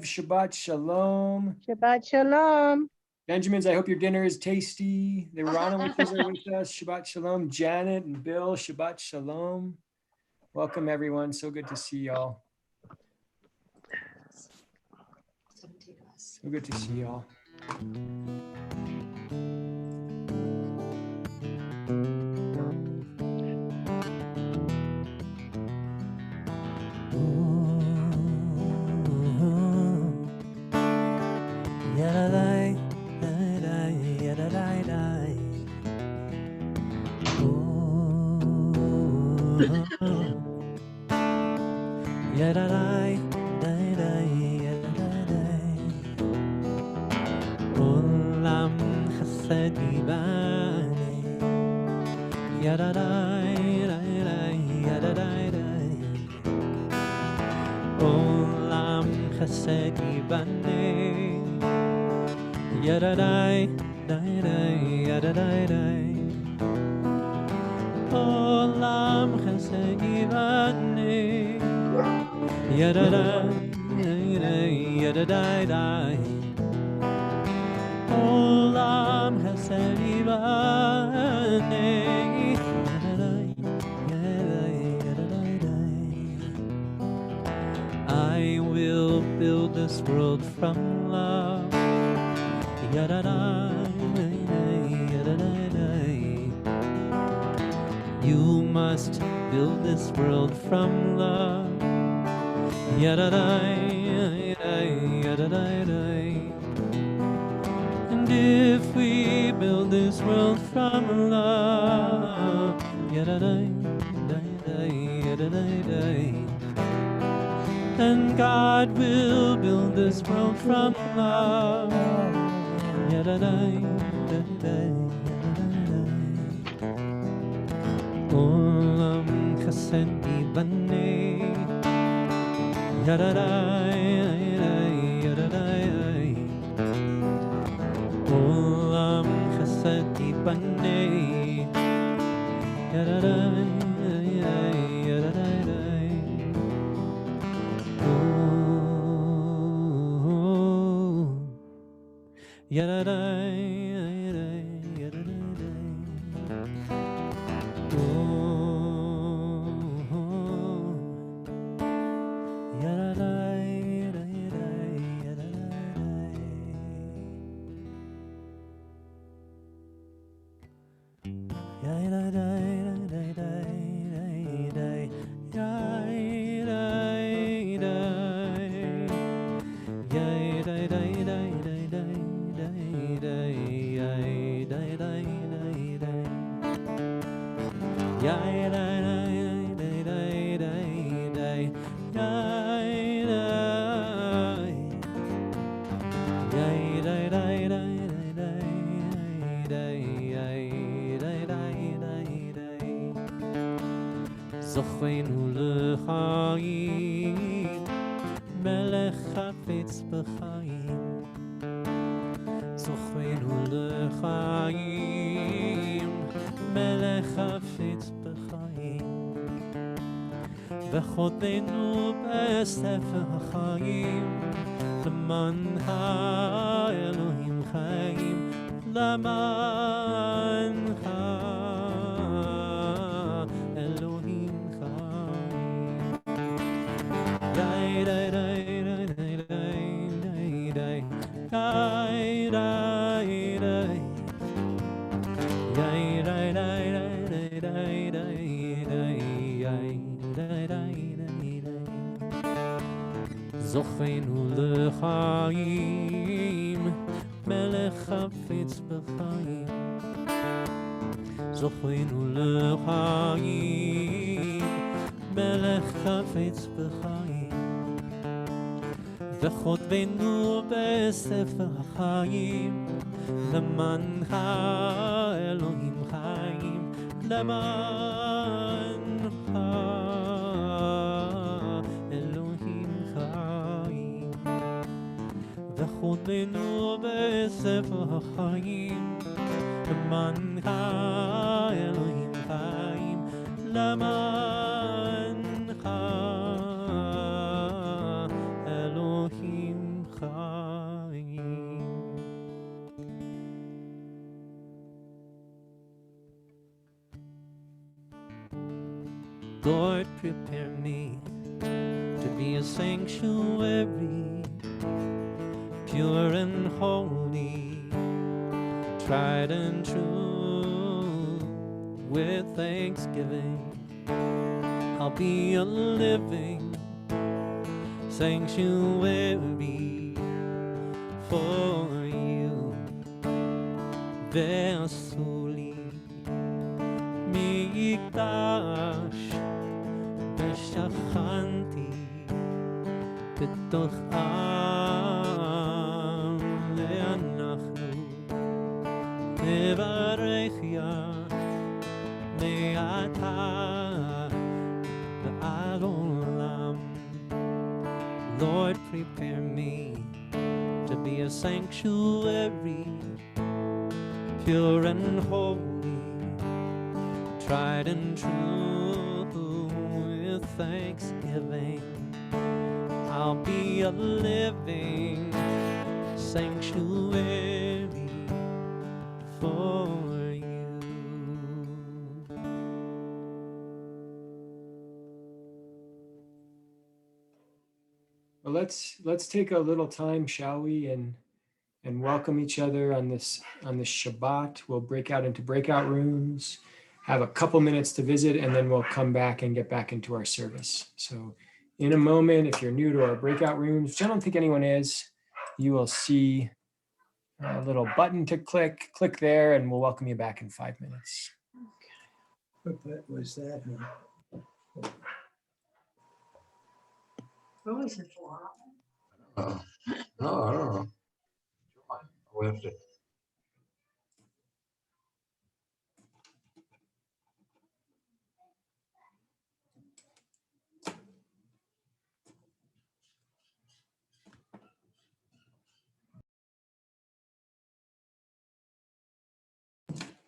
Shabbat Shalom. Shabbat Shalom. Benjamins, I hope your dinner is tasty. The Aronowitz are with us. Shabbat Shalom. Janet and Bill, Shabbat Shalom. Welcome, everyone. So good to see y'all. So good to see y'all. Olam chesed yibane, yadadai, yadadai. Olam chesed yibane, yadadai, yadadai. Olam chesed yibane, yadadai, yadadai. Olam chesed yibane, I will build this world from love. You must build this world from love. And if we build this world from love, then God will build this world from love. Olam chesed yibane, Olam chesed yibane, Zochenu l'chaim, melech chafetz b'chaim. Zochenu l'chaim, melech chafetz b'chaim. V'chodenu b'sefer ha'chaim, l'man ha'elohim chaim, l'man ha'elohim Zochenu l'chaim, melech chafetz b'chaim. Zochenu l'chaim, melech chafetz b'chaim. V'chodvenu b'sefer ha'chaim, l'man ha'elohim chaim, l'man ha'elohim chaim. V'chodvenu b'sefer ha'chaim, l'man ha'elohim chaim, l'man ha'elohim Lord, prepare me to be a sanctuary, pure and holy, tried and true. With thanksgiving, I'll be a living sanctuary for you. Vesuli mikdash b'shachanti בתוך עם ואנחנו נברך יה מעתה ועד עולם. Lord, prepare me to be a sanctuary, pure and holy, tried and true. With thanksgiving, I'll be a living sanctuary for you. Well, let's take a little time, shall we, and welcome each other on this Shabbat. We'll break out into breakout rooms, have a couple minutes to visit, and then we'll come back and get back into our service. So in a moment, if you're new to our breakout rooms, which I don't think anyone is, you will see a little button to click there, and we'll welcome you back in 5 minutes. What was that? What was it for? No, I don't know. We have to.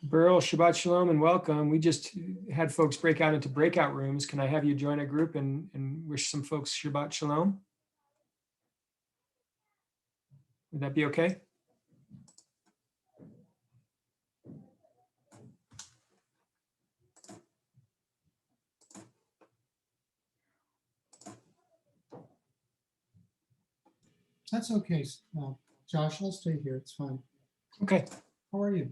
Burl, Shabbat Shalom and welcome. We just had folks break out into breakout rooms. Can I have you join a group and wish some folks Shabbat Shalom? Would that be okay? That's okay. Josh, I'll stay here. It's fine. Okay, How are you?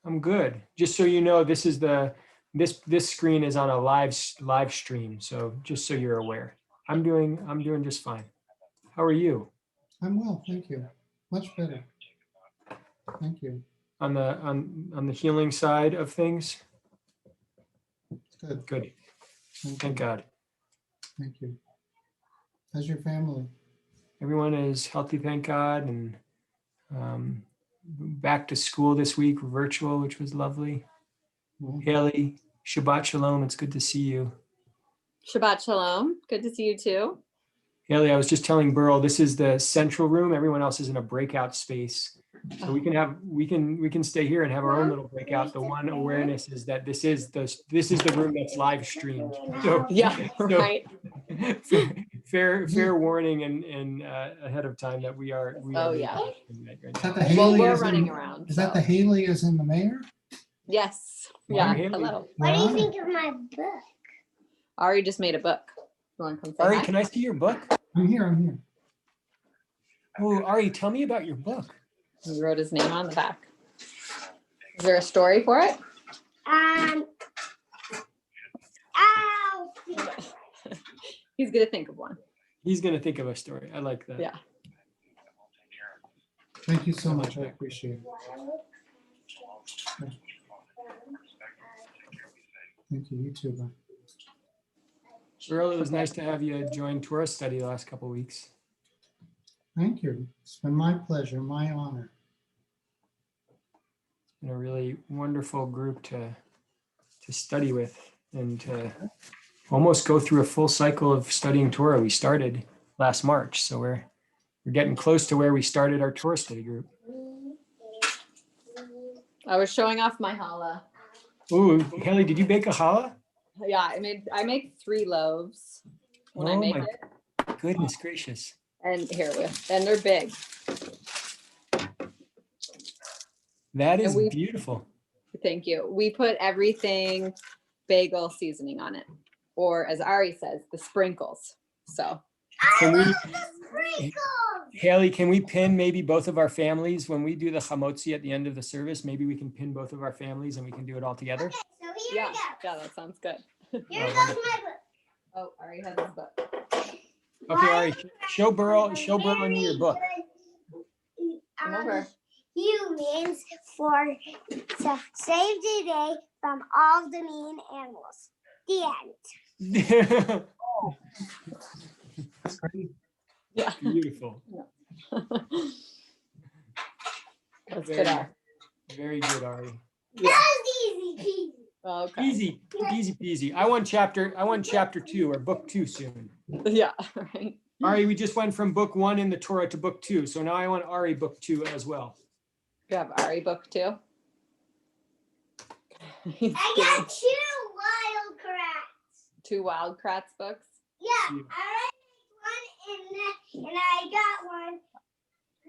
I'm good. Just so you know, this is this screen is on a live stream. So just so you're aware, I'm doing just fine. How are you? I'm well, thank you. Much better. Thank you. On the healing side of things? Good. Good. Thank Thank you. God. Thank you. How's your family? Everyone is healthy, thank God, and back to school this week, virtual, which was lovely. Well, Haley, Shabbat Shalom. It's good to see you. Shabbat Shalom. Good to see you too. Haley, I was just telling Burl, this is the central room. Everyone else is in a breakout space. So we can stay here and have our own little breakout. The one awareness is that this is the room that's live streamed. So, Yeah, right. fair warning and ahead of time that we are. Oh, yeah. is that the Well, Haley we're as in- running around. Is that so. the Haley as in the mayor? Yes. Wow, Yeah. Haley. Hello. What do you Wow. think of my book? Ari just made a book. You want to come say Ari, hi? can I see your book? I'm here. Oh, Ari, tell me about your book. He wrote his name on the back. Is there a story for it? Ow. He's gonna think of one. He's going to think of a story. I like that. Yeah. Thank you so much. I appreciate it. Thank you. You too. Bye. Earl, it was nice to have you join Torah study the last couple of weeks. Thank you. It's been my pleasure, my honor. It's been a really wonderful group to study with and to almost go through a full cycle of studying Torah. We started last March, so we're getting close to where we started our Torah study group. I was showing off my challah. Ooh, Haley, did you bake a challah? Yeah, I make 3 loaves when I make my it. goodness gracious. And and they're big. That is And beautiful. Thank you. We put everything bagel seasoning on it. or as Ari says, the sprinkles. So Can we, The sprinkles. Haley, can we pin maybe both of our families when we do the chamotzi at the end of the service? Maybe we can pin both of our families and we can do it all together. Okay, so here yeah, we go. yeah, that sounds good. Here goes wonderful. my book. Oh, Ari has his book. Okay, Ari, show Burl and me your book. Come over. Humans for to save the day from all the mean animals. The end. That's great. Yeah. Beautiful. That's Very, good, Ari. very good, Ari. That was easy peasy. Okay. Easy peasy. I want chapter 2 or book 2 soon. Yeah, right. Ari, we just went from book 1 in the Torah to book 2. So now I want Ari book 2 as well. You have Ari book too? I got 2 wild crats. 2 Wild Kratts books. Yeah, I read one and I got one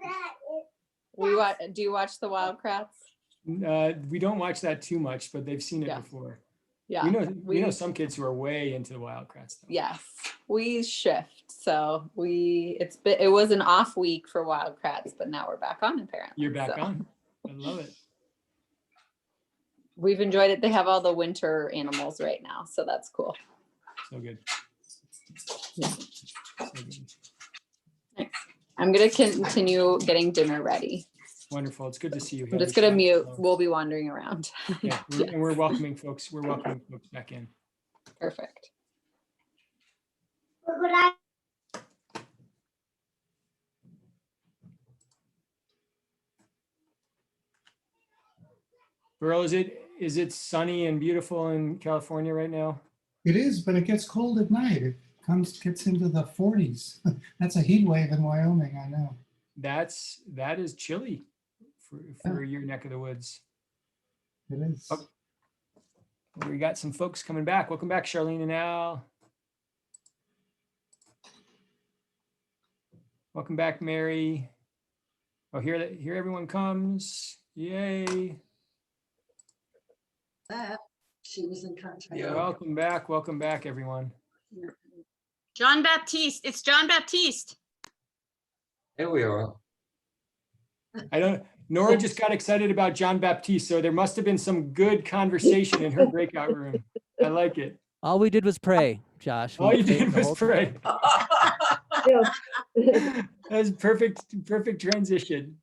that is Do you watch the Wild Kratts? We don't watch that too much, but they've seen it Yeah. before. Yeah. We know some kids who are way into the Wildcrats. Though. Yes, we shift. So it was an off week for Wild Kratts, but now we're back on apparently. You're back So on. I love it. We've enjoyed it. They have all the winter animals right now, so that's cool. So good. Yeah. So good. I'm gonna continue getting dinner ready. Wonderful. It's good to see you. I'm just Haley. gonna mute. We'll be wandering around. Yeah, and we're welcoming folks. We're welcoming folks back in. Perfect. look what I Burl, is it sunny and beautiful in California right now? It is, but it gets cold at night. It gets into the 40s. That's a heat wave in Wyoming, I know. That is chilly for your neck of the woods. It is. Oh. We got some folks coming back. Welcome back, Charlene and Al. Welcome back, Mary. Oh, here everyone comes. Yay. That she was in contact. Yeah. Welcome back, everyone. John Baptiste. It's John Baptiste. Here we are. Nora just got excited about John Baptiste, so there must have been some good conversation in her breakout room. I like it. All we did was pray, Josh. All We you prayed did the was whole time. pray. That was perfect transition.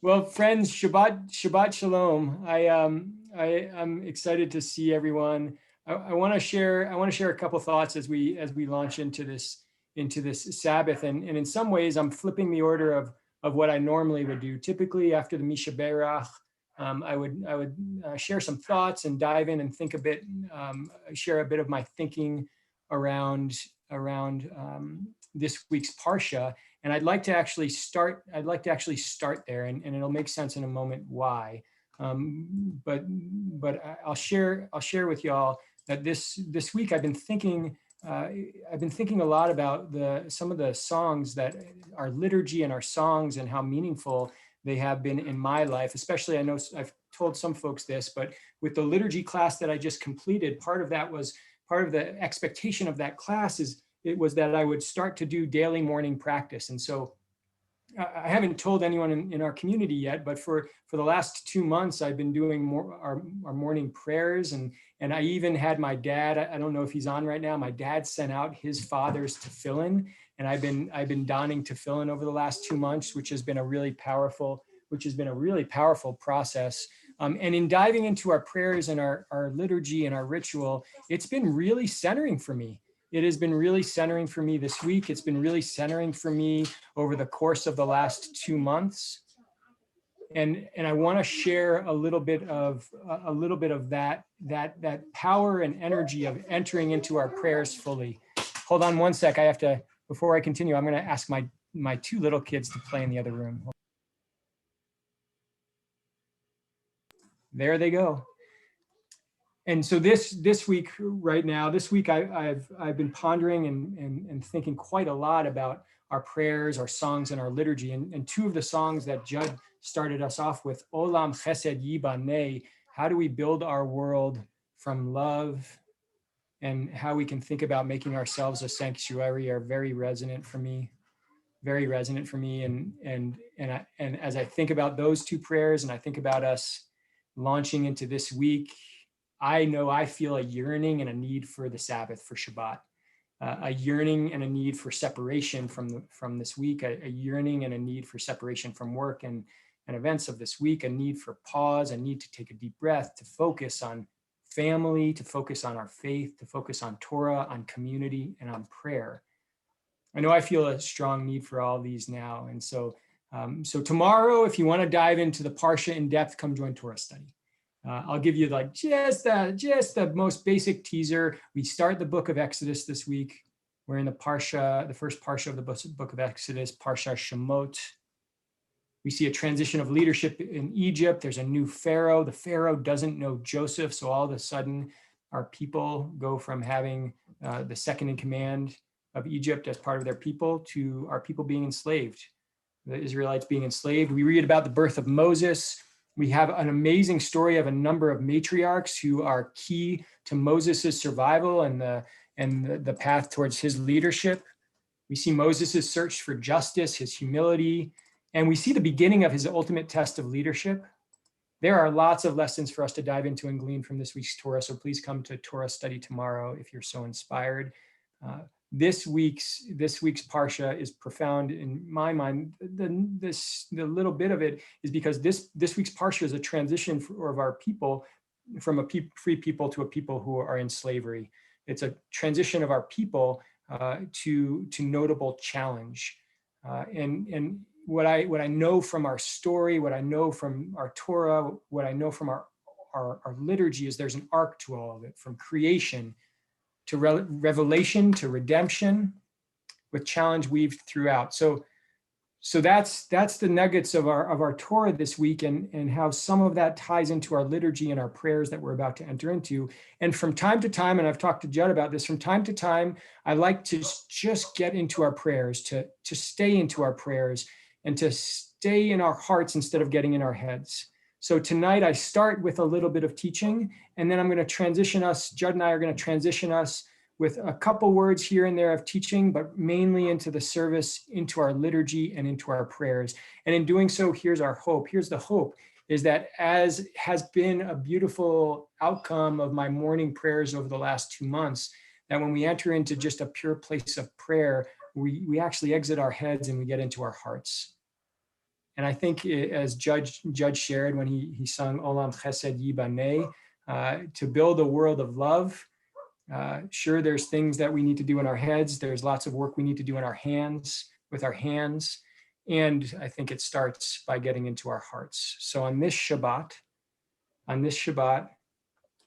Well, friends, Shabbat Shalom. I'm excited to see everyone. I want to share a couple thoughts as we launch into this Sabbath, and in some ways I'm flipping the order of what I normally would do. Typically after the Misha Berach, I would share some thoughts and dive in and think a bit, share a bit of my thinking around this week's Parsha. And I'd like to actually start there, and it'll make sense in a moment why. But I'll share with y'all that this week I've been thinking a lot about some of the songs that our liturgy and our songs and how meaningful they have been in my life. Especially, I know I've told some folks this, but with the liturgy class that I just completed, part of the expectation of that class was that I would start to do daily morning practice. And so I haven't told anyone in our community yet, but for the last 2 months, I've been doing our morning prayers. And I even had my dad, I don't know if he's on right now, my dad sent out his father's tefillin, and I've been donning tefillin over the last 2 months, which has been a really powerful process. And in diving into our prayers and our liturgy and our ritual, it's been really centering for me. It has been really centering for me this week. It's been really centering for me over the course of the last 2 months. And I want to share a little bit of that power and energy of entering into our prayers fully. Hold on one sec. Before I continue, I'm going to ask my 2 little kids to play in the other room. There they go. And so this week, I've been pondering and thinking quite a lot about our prayers, our songs, and our liturgy. And 2 of the songs that Judd started us off with, Olam Chesed Yibaneh, how do we build our world from love and how we can think about making ourselves a sanctuary are very resonant for me. Very resonant for me. And as I think about those two prayers, and I think about us launching into this week, I know I feel a yearning and a need for the Sabbath, for Shabbat, a yearning and a need for separation from this week, a yearning and a need for separation from work and events of this week, a need for pause, a need to take a deep breath, to focus on family, to focus on our faith, to focus on Torah, on community, and on prayer. I know I feel a strong need for all of these now. And so tomorrow, if you want to dive into the Parsha in depth, come join Torah study. I'll give you like just the most basic teaser. We start the book of Exodus this week. We're in the Parsha, the first Parsha of the book of Exodus, Parsha Shemot. We see a transition of leadership in Egypt. There's a new Pharaoh. The Pharaoh doesn't know Joseph. So all of a sudden, our people go from having the second in command of Egypt as part of their people to our people being enslaved, the Israelites being enslaved. We read about the birth of Moses. We have an amazing story of a number of matriarchs who are key to Moses's survival and the path towards his leadership. We see Moses's search for justice, his humility, and we see the beginning of his ultimate test of leadership. There are lots of lessons for us to dive into and glean from this week's Torah, so please come to Torah study tomorrow if you're so inspired. This week's Parsha is profound in my mind. The little bit of it is because this week's Parsha is a transition of our people from a free people to a people who are in slavery. It's a transition of our people to notable challenge. And what I know from our story, what I know from our Torah, what I know from our liturgy is there's an arc to all of it, from creation to revelation, to redemption, with challenge weaved throughout. So that's the nuggets of our Torah this week, and how some of that ties into our liturgy and our prayers that we're about to enter into. And from time to time, and I've talked to Judd about this, from time to time, I like to just get into our prayers, to stay into our prayers, and to stay in our hearts instead of getting in our heads. So tonight I start with a little bit of teaching, and then I'm going to transition us, Judd and I are going to transition us with a couple words here and there of teaching, but mainly into the service, into our liturgy, and into our prayers. And in doing so, here's our hope. Here's the hope, is that as has been a beautiful outcome of my morning prayers over the last 2 months, that when we enter into just a pure place of prayer, we actually exit our heads and we get into our hearts. And I think as Judge shared when he sung Olam Chesed Yibaneh, to build a world of love, sure, there's things that we need to do in our heads. There's lots of work we need to do in our hands, with our hands. And I think it starts by getting into our hearts. So on this Shabbat,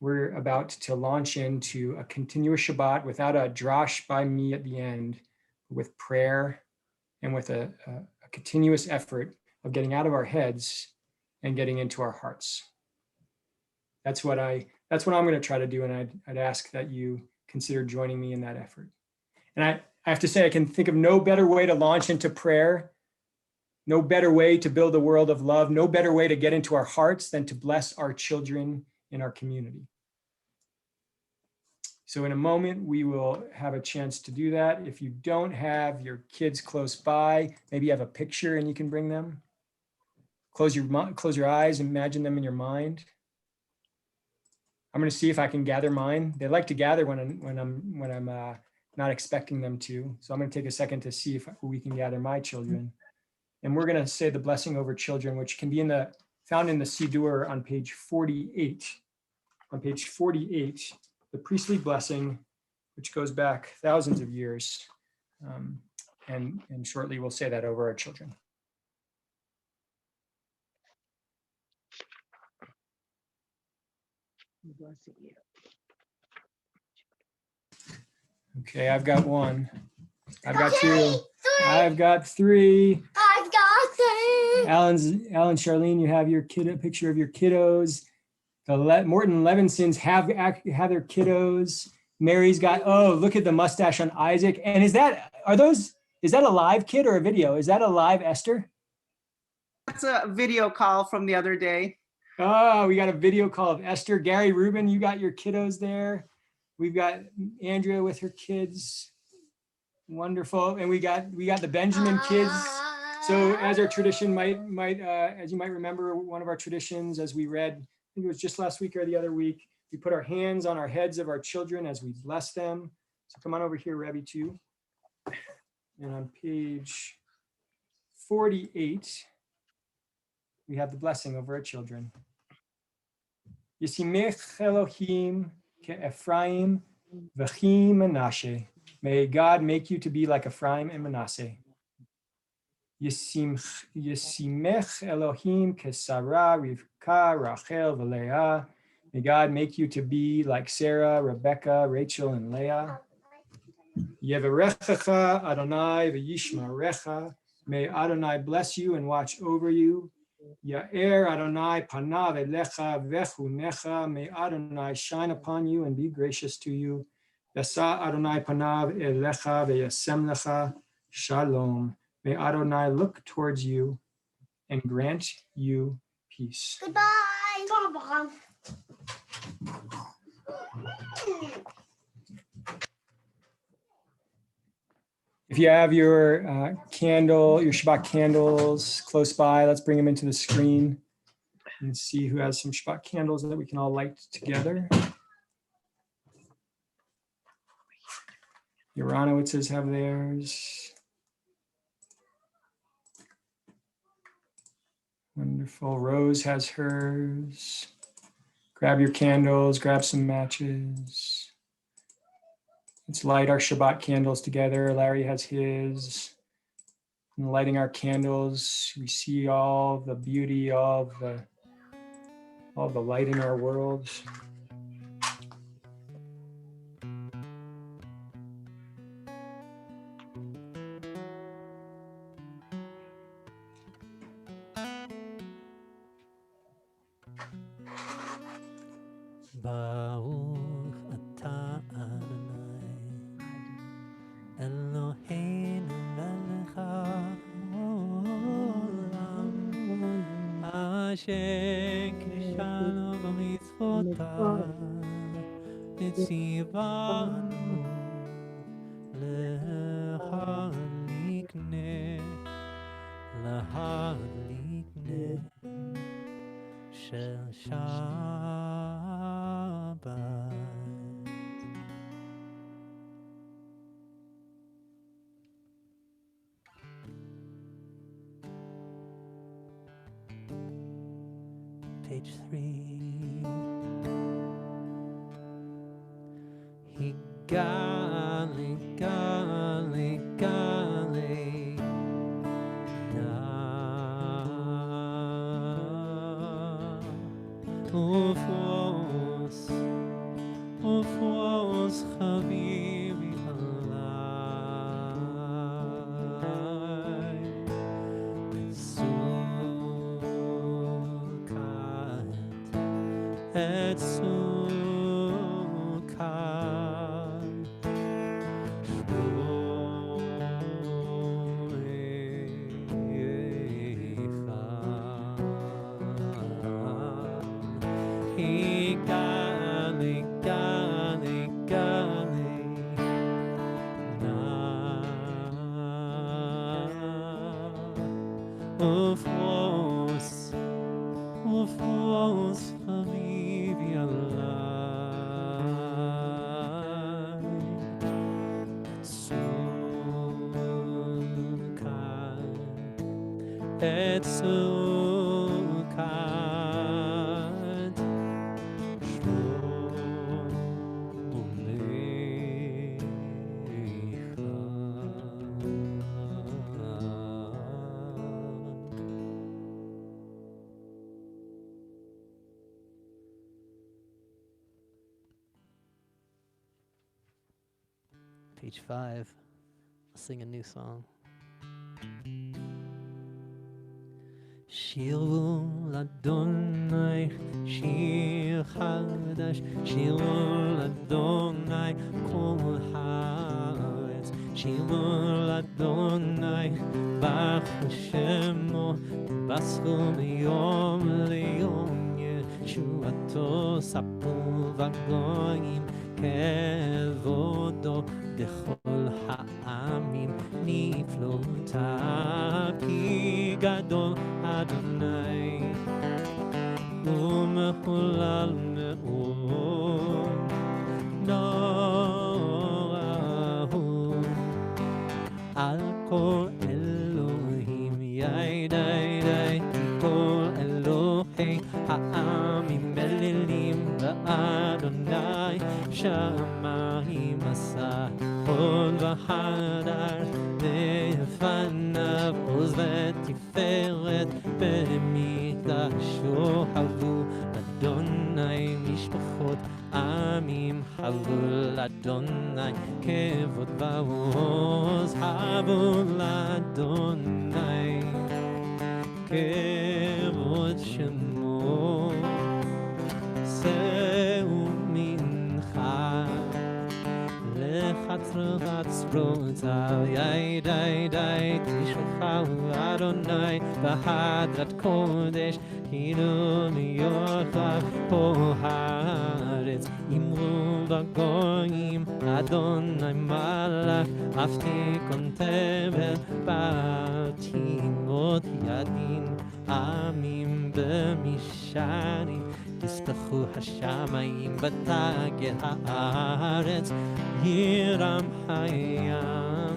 we're about to launch into a continuous Shabbat without a drash by me at the end, with prayer and with a continuous effort of getting out of our heads and getting into our hearts. That's what I'm going to try to do, and I'd ask that you consider joining me in that effort. And I have to say, I can think of no better way to launch into prayer, no better way to build a world of love, no better way to get into our hearts than to bless our children in our community. So in a moment, we will have a chance to do that. If you don't have your kids close by, maybe you have a picture and you can bring them. Close your eyes, imagine them in your mind. I'm going to see if I can gather mine. They like to gather when I'm not expecting them to. So I'm going to take a second to see if we can gather my children. And we're going to say the blessing over children, which can be found in the Siddur on page 48. On page 48, the priestly blessing, which goes back thousands of years. And shortly we'll say that over our children. Okay, I've got one. I've got two. I've got three. I've got three. Alan, Charlene, you have your picture of your kiddos. Morton Levinsons have their kiddos. Mary's got, oh, look at the mustache on Isaac. And is that a live kid or a video? Is that a live Esther? That's a video call from the other day. Oh, we got a video call of Esther. Gary Rubin, you got your kiddos there. We've got Andrea with her kids. Wonderful. And we got the Benjamin kids. So as our tradition as you might remember, one of our traditions, as we read, I think it was just last week or the other week, we put our hands on our heads of our children as we bless them. So come on over here, Rebbe, too. And on page 48, we have the blessing over our children. Yisimech Elohim ke'Ephraim v'chi Menashe. May God make you to be like Ephraim and Manasseh. Yisimech Elohim keSarah, Rivka, Rachel, v'Leah. May God make you to be like Sarah, Rebecca, Rachel, and Leah. Yevarechecha Adonai v'yishmarecha. May Adonai bless you and watch over you. Ya'er Adonai panav elecha v'chunecha. May Adonai shine upon you and be gracious to you. Yasa Adonai panav elecha v'yasem lecha shalom. May Adonai look towards you and grant you peace. Goodbye. If you have your candle, your Shabbat candles close by, let's bring them into the screen and see who has some Shabbat candles that we can all light together. The Aronowitzes have theirs. Wonderful. Rose has hers. Grab your candles, grab some matches. Let's light our Shabbat candles together. Larry has his. And lighting our candles, we see all the beauty, all the light in our world. Baruch atah Adonai Eloheinu melech haolam asher kishanu b'mitzvotav v'tzivanu להדליק של שבת. Page 3. Higali, gali, gali. Ufos Habibi Alai Et Sukkot Ufos Habibi Alai Et Sukkot Page 5. I'll sing a new song. שירו לאדוני שיר חדש, שירו לאדוני כל הארץ, שירו לאדוני ברכו שמו, תבשרו מיום ליום ישועתו, ספרו בגויים כבודו בכל העמים נפלאותיו, כי גדול אדוני ומחולל מאוד, נורא הוא על כל אלוהים, ידי כל אלוהי העמים מלילים לאדוני, שמיים עשה הוד והדר, לפניו עוז ותפארת, במקדשו חלו אדוני משפחות עמים, חלו לאדוני כבוד ועוז, חלו לאדוני כבוד שמו, שאו מנחה לחצרותיו, ידי תשלחו אדוני בהדרת קודש, כאילו מיוחד פה הארץ, אמרו בגויים אדוני מלך, אף תיכון תבל בתימות ידין, עמים במשענים תספחו השמיים, בתגר הארץ ירם הים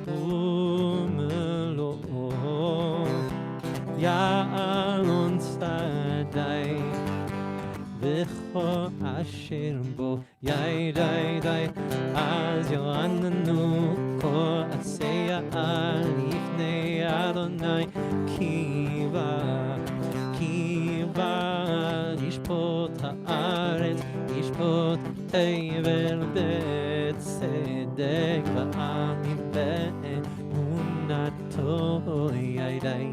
ומלואו, יעלון שדי וכל אשר בו, ידי אז ירננו כל עשיה לפני אדוני, כי בא ישפוט הארץ, ישפוט תבל בצדק, ועמים באמונתו, ידי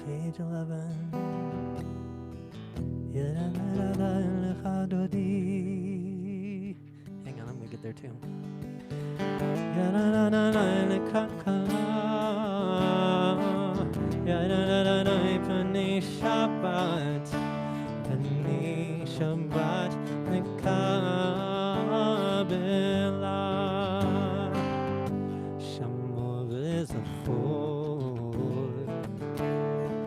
Page 11. Hang on, I'm gonna get there too. Pnei Shabbat, Pnei Shabbat nekabela, Shamo v'zachor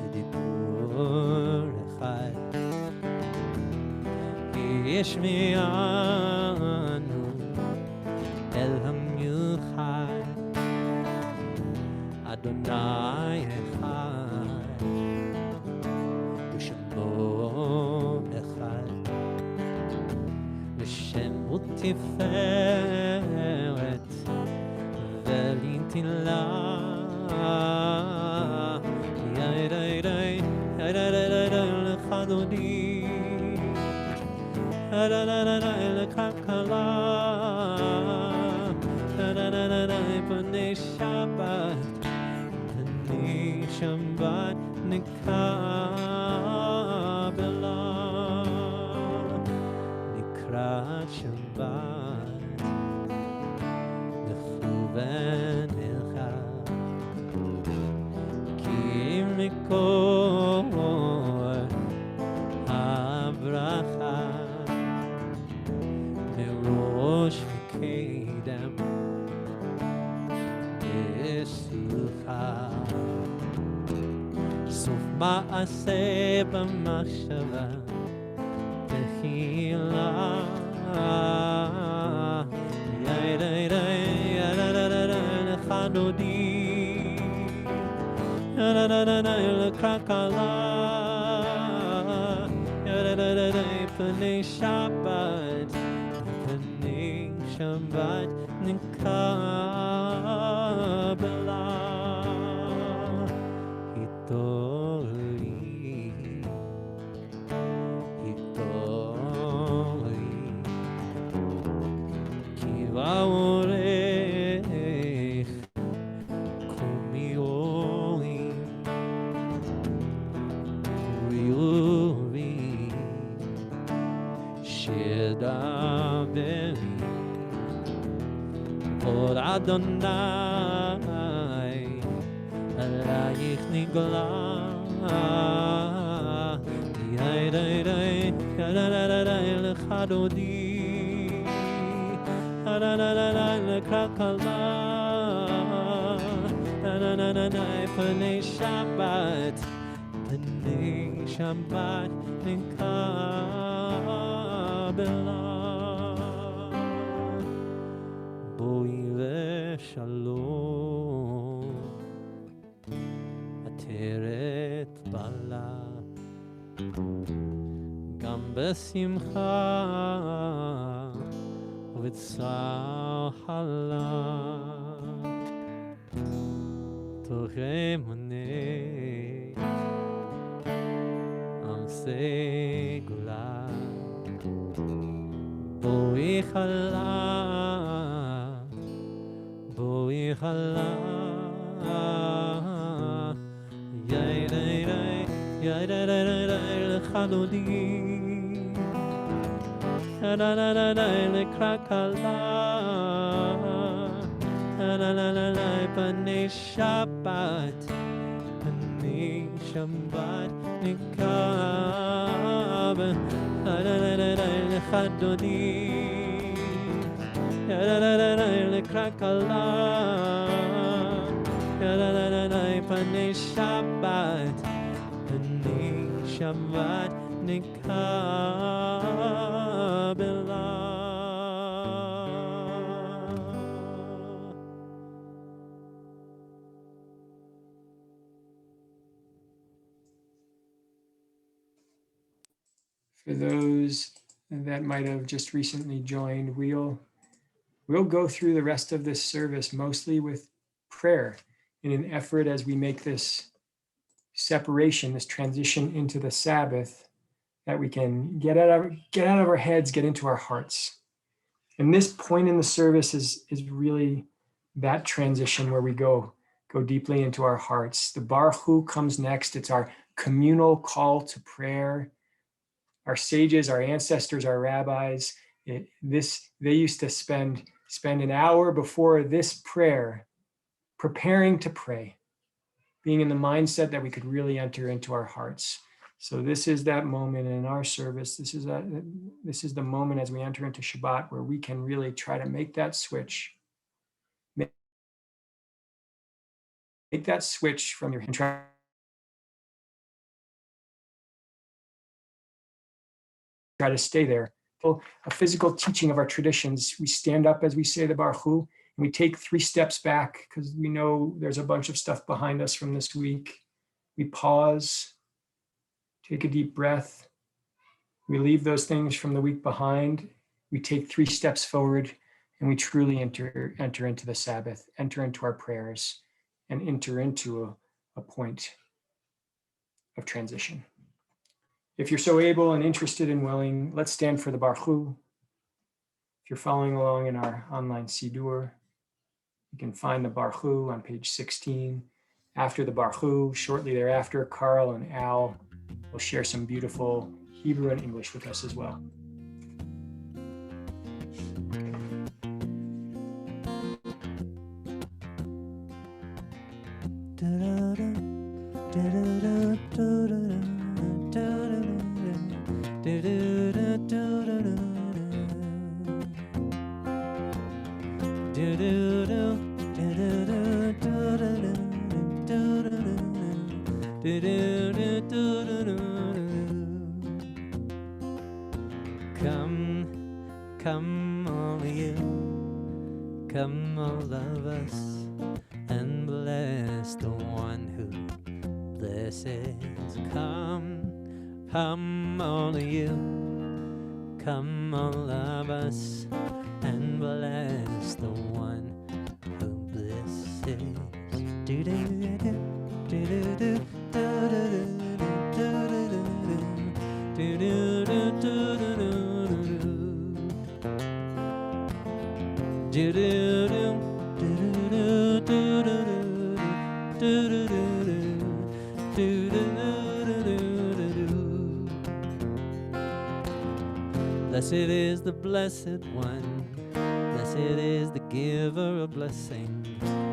v'dibur echad, Yishmi'anu el hamiuchad, Adonai echad, U'shemo echad, V'shem u'tiferet v'lintilah, Yadai l'chadodi, Yadai l'kakala, Yadai Pnei Shabbat, Pnei Shabbat nekabela, Nikrat Shabbat mechuven elcha, ki mikor habracha merosh v'kedem Yisrucha, Sof ma'aseh b'machshava Tehila, Yadai l'chadodi, Yadai l'kakala, Yadai Pnei Shabbat, Pnei Shabbat nekabela, Hitori, Adonai, alayich nigla. Yai-dai-dai, yai-dai-dai-dai, lechadodi. Da-da-da-da-dai, lekrakala. Da-da-da-da-dai, panei Shabbat. Panei Shabbat, nikabela. Boi veshalom, ateret bala, gam besimcha, v'tzar hala, tochemonei, am segula, boi chala. Boi chala, yai-dai-dai, yai-dai-dai-dai, lechadodi. Da-da-da-da-dai, lekrakala. Da-da-da-da-dai, panei Shabbat. Panei Shabbat, nikab. Da-da-da-da-dai, lechadodi. Ya-da-da-da-dai, lekrakala. Ya-da-da-da-dai, panei Shabbat. Panei Shabbat, nikabela. For those that might have just recently joined, we'll go through the rest of this service mostly with prayer in an effort as we make this separation, this transition into the Sabbath, that we can get out of our heads, get into our hearts. And this point in the service is really that transition where we go deeply into our hearts. The Baruch Hu comes next. It's our communal call to prayer. Our sages, our ancestors, our rabbis, they used to spend an hour before this prayer preparing to pray, being in the mindset that we could really enter into our hearts. So this is that moment in our service. This is the moment as we enter into Shabbat where we can really try to make that switch. Make that switch from your try to stay there. A physical teaching of our traditions. We stand up as we say the Baruch Hu, and we take 3 steps back because we know there's a bunch of stuff behind us from this week. We pause, take a deep breath. We leave those things from the week behind. We take 3 steps forward, and we truly enter into the Sabbath, enter into our prayers, and enter into a point of transition. If you're so able and interested and willing, let's stand for the Baruch Hu. If you're following along in our online Siddur, you can find the Baruch Hu on page 16. After the Baruch Hu, shortly thereafter, Carl and Al will share some beautiful Hebrew and English with us as well. Come all you, come all of us, and bless the one who blesses. Come all you, come all of us, and bless the one who blesses. Do-do-do, do-do-do, do-do-do, do-do-do, do-do-do. Blessed is the blessed one. Blessed is the giver of blessing.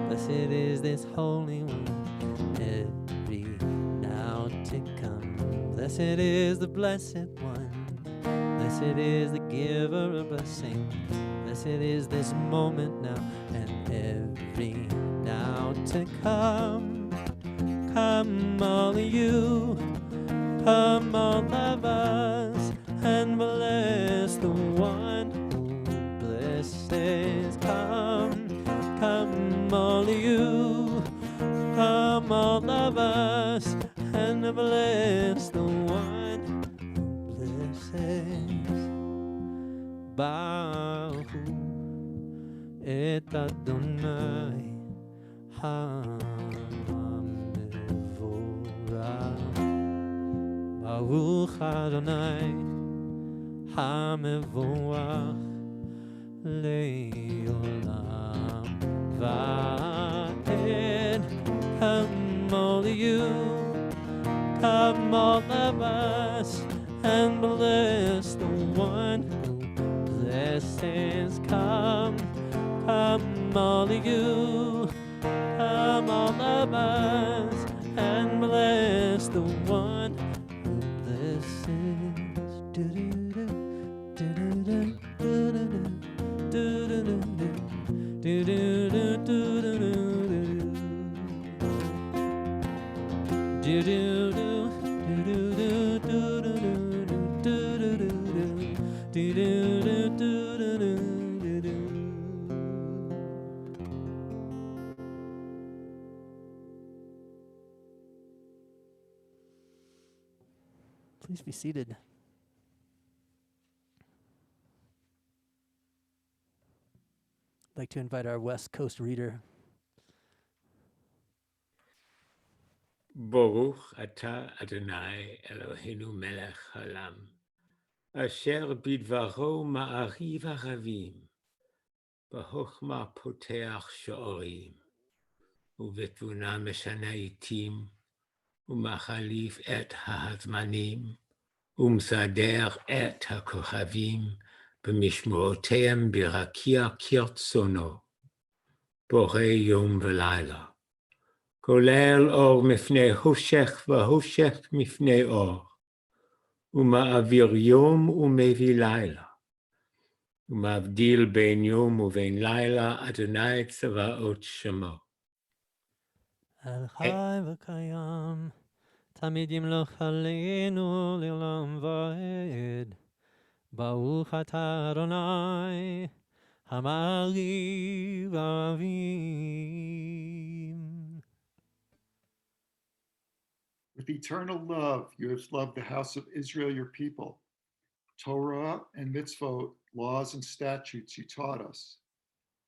Blessed is this Holy One, every now to come. Blessed is the Blessed One. Blessed is the giver of blessing. Blessed is this moment now and every now to come. Come all of you, come all of us, and bless the one who blesses. Come, come all of you, come all of us, and bless the one who blesses. Baruch et Adonai HaMevorach. Baruch Adonai HaMevorach Le'olam Va'ed. Come all of you, come all of us, and bless the one who blesses. Come, come all of you, come all of us, and bless the one who blesses. Do-do-do, do-do-do, do-do-do, do-do-do, do-do-do, do-do-do. Do-do-do, do-do-do, do-do-do, do-do-do, do-do-do, do-do-do. Please be seated. I'd like to invite our West Coast reader. Baruch atah Adonai Eloheinu melech haolam, asher bidvaro ma'ariv haravim, b'chokhmah poteach sha'orim, ובתבונה משנה עיתים, ומחליף את הזמנים, ומסדר את הכוכבים במשמרותיהם ברקיע כרצונו, בורא יום ולילה, כולל אור מפני חושך וחושך מפני אור, ומעביר יום ומביא לילה, ומבדיל בין יום ובין לילה, אדוני צבאות שמו. על חי וקיים, תמיד ימלוך עלינו לעולם ועד. ברוך אתה אדוני, המעריב ערבים. With eternal love, you have loved the house of Israel, your people. Torah and mitzvot, laws and statutes you taught us.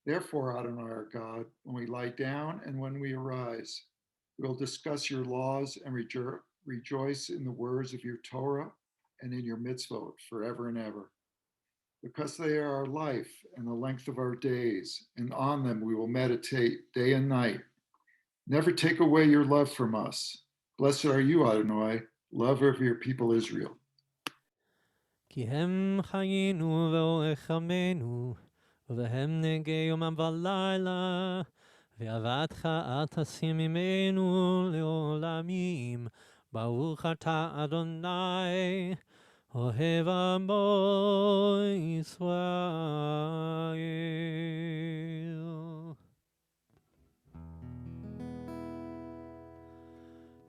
Therefore, Adonai our God, when we lie down and when we arise, we will discuss your laws and rejoice in the words of your Torah and in your mitzvot forever and ever. Because they are our life and the length of our days, and on them we will meditate day and night. Never take away your love from us. Blessed are you, Adonai, lover of your people Israel. כי הם חיינו ואורך עמנו, ובהם נגע יומם ולילה, ואהבתך אל תסיר ממנו לעולמים. ברוך אתה אדוני, אוהב עמו ישראל.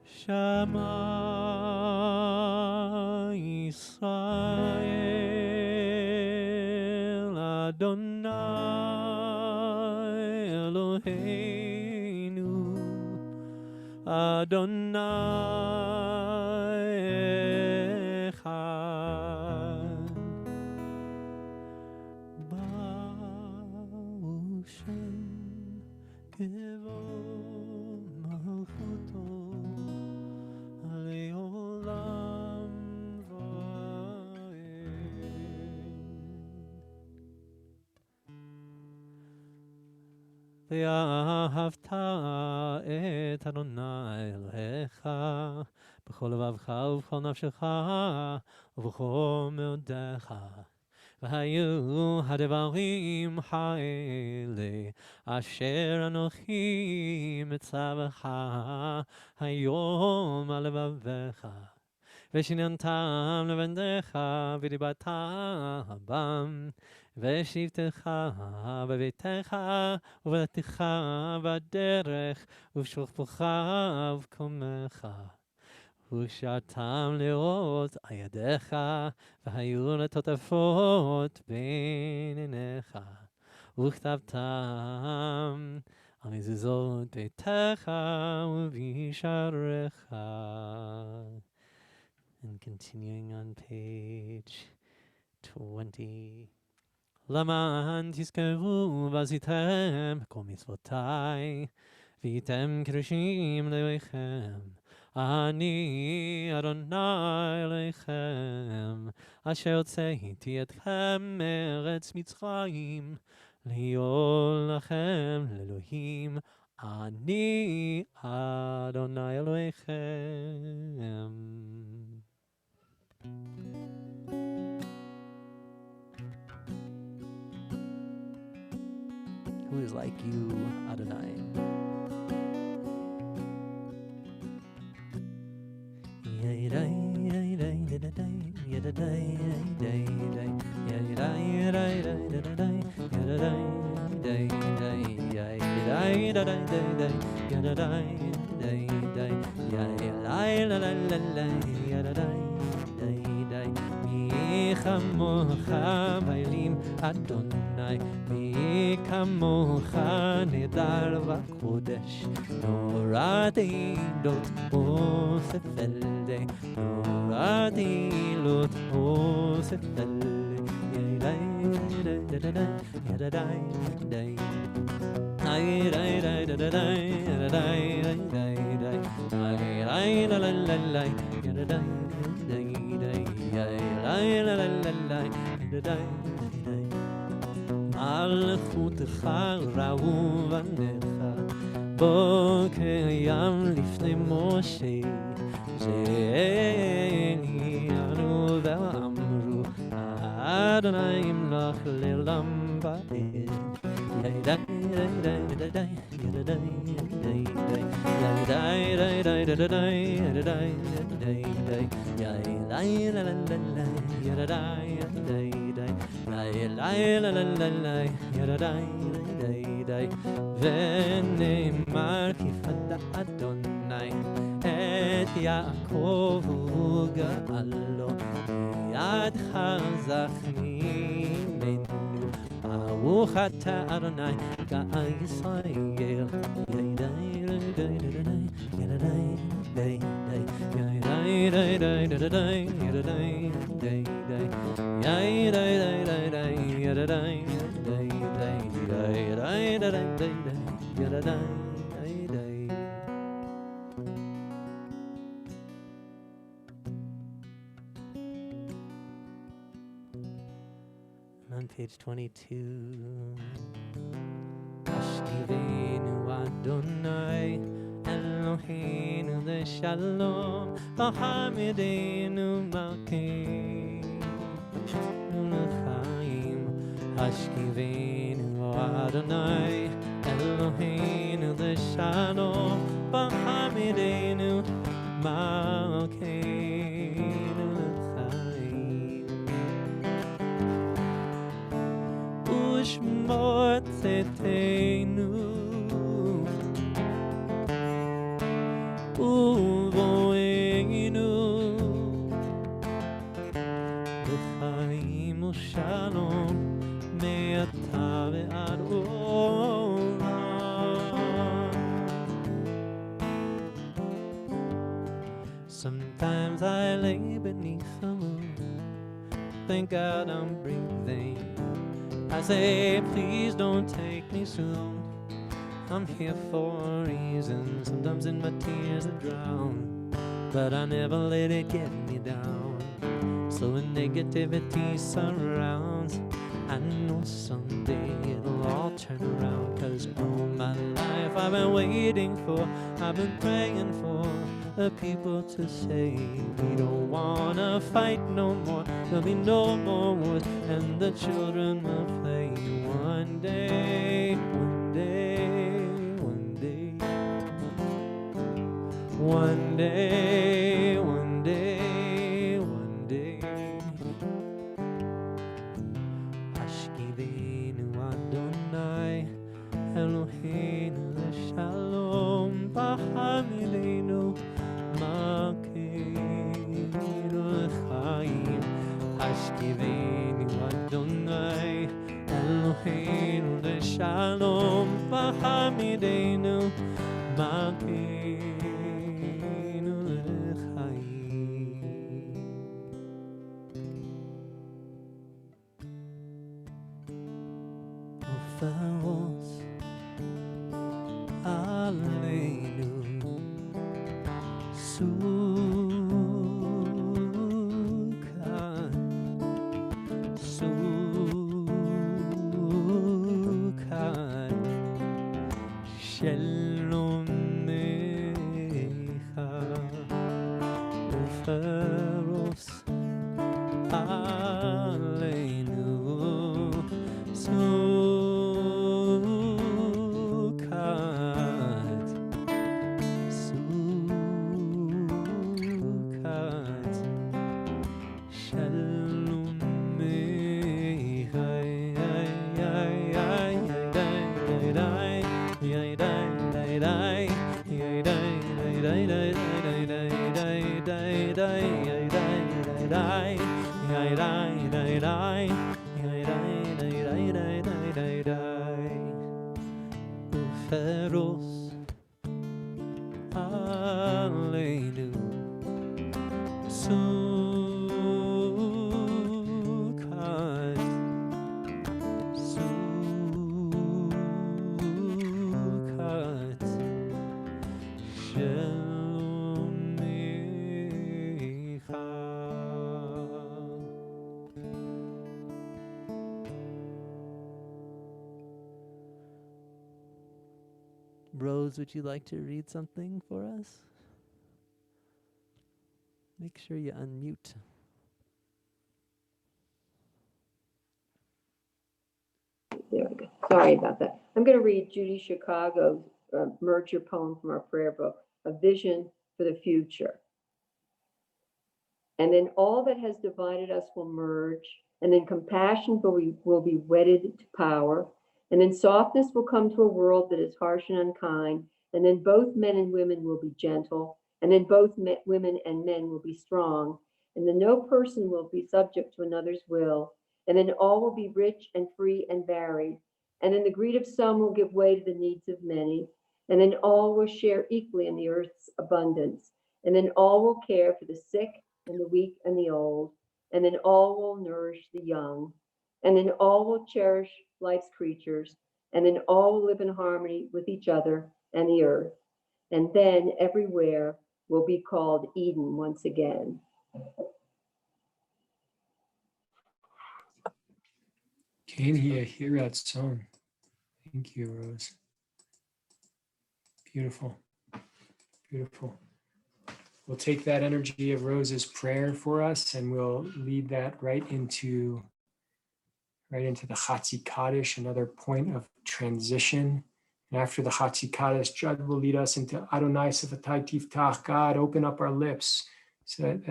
שמע ישראל, אדוני אלוהינו, אדוני אחד. ברוך שם כבוד מלכותו לעולם ועד. ואהבת את אדוני אלוהיך בכל לבבך ובכל נפשך ובכל מאודך, והיו הדברים האלה אשר אנוכי מצווך היום על לבביך. ושיננתם לבניך ודיברת בם, ושבתך בביתך ובלתך בדרך ובשוכבך ובקומך. ושעתם לראות על ידיך, והיו לטוטפות בין עיניך, וכתבתם על מזוזות ביתך ובשעריך. And continuing on page 20. למען תזכרו ועשיתם כל מצוותיי, והייתם קדושים לאלוהיכם. אני אדוני אלוהיכם, אשר הוצאתי אתכם מארץ מצרים, להיות לכם לאלוהים. אני אדוני אלוהיכם. Who is like you, Adonai? מי כמוך בעלים אדוני, מי כמוך נדר וקודש, נורא תהילות וספלדה, נורא תהילות וספלדה. מלכותך ראו בניך, בוקר ים לפני משה, שהגיענו ואמרו, אדוני ימלוך לעולם ועד. ונאמר כיפת אדוני את יעקב וגאלו, יד חזק ממנו, ברוך אתה אדוני גאל ישראל. On page 22. Ashkivenu Adonai Eloheinu leShalom, V'hamidenu Malkeinu leChaim. Ashkivenu Adonai Eloheinu leShalom, V'hamidenu Malkeinu leChaim. Ushmor tzetenu uvoenu l'chaim u'shalom me'ata ve'ad olam. Sometimes I lay beneath the moon, thank God I'm breathing. I say, please don't take me soon. I'm here for a reason. Sometimes in my tears I drown, but I never let it get me down. So when negativity surrounds, I know someday it'll all turn around. 'Cause all my life I've been waiting for, I've been praying for the people to say we don't wanna fight no more. There'll be no more wars, and the children will play one day, one day, one day, one day, one day, one day. Ashkivenu Adonai, Eloheinu Shalom, Bahamidenu, Malkeinu L'chaim. Ashkivenu Adonai, Eloheinu Shalom, Bahamidenu, Malkeinu L'chaim. Oferos Aleinu Sukkot Sukkot Shelomecha Oferos Aleinu Sukkot Sukkot Shelomecha Uferos Aleinu Sukkot Sukkot Rose, would you like to read something for us? Make sure you unmute. There we go. Sorry about that. I'm going to read Judy Chicago's Merger poem from our prayer book, A Vision for the Future. And then all that has divided us will merge, and then compassion will be wedded to power, and then softness will come to a world that is harsh and unkind, and then both men and women will be gentle, and then both women and men will be strong, and then no person will be subject to another's will, and then all will be rich and free and varied, and then the greed of some will give way to the needs of many, and then all will share equally in the earth's abundance, and then all will care for the sick and the weak and the old, and then all will nourish the young, and then all will cherish life's creatures, and then all will live in harmony with each other and the earth, and then everywhere will be called Eden once again. Kenia Hiratson. Thank you, Rose. Beautiful. Beautiful. We'll take that energy of Rose's prayer for us and we'll lead that right into the Chatzi Kaddish, another point of transition. And after the Chatzi Kaddish, Judd will lead us into Adonai Sefatai Tiftach. God, open up our lips so that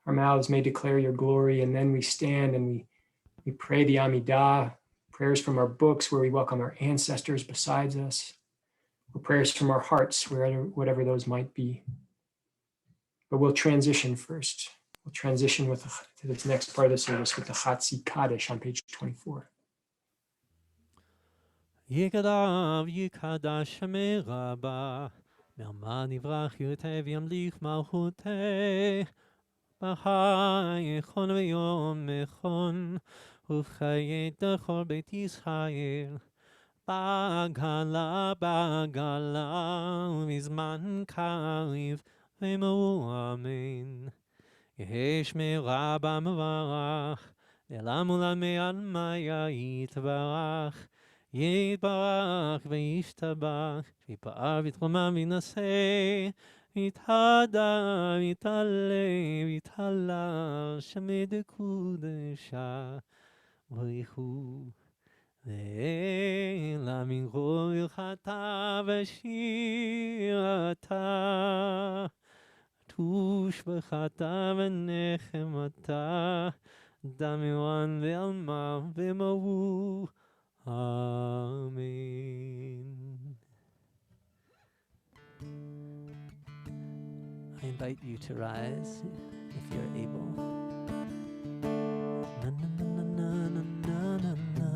our mouths may declare your glory. And then we stand and we pray the Amidah, prayers from our books where we welcome our ancestors besides us, or prayers from our hearts, whatever those might be. But we'll transition first. We'll transition to this next part of the service with the Chatzi Kaddish on page 24. Yikadav yikadash meraba, merman ivrach yutev yamlich malchute, bahai echon v'yom echon, uvchayet dechor beit Yisrael, bagala v'zman kariv v'emu amen. Yesh meraba mevarach, לעולם ולעלמי עלמיה יתברך, יתברך וישתבח, שיפאר ויתרומם וינשא, מתהדר, מתעלה, מתהלל, שמד קודשה, בריחו. ואלה מנגור הלכתה ושירתה, תוש בחתה ונחמתה, דמיון ועלמה ומרו, אמן. I invite you to rise if you're able. Na, na, na, na, na, na, na,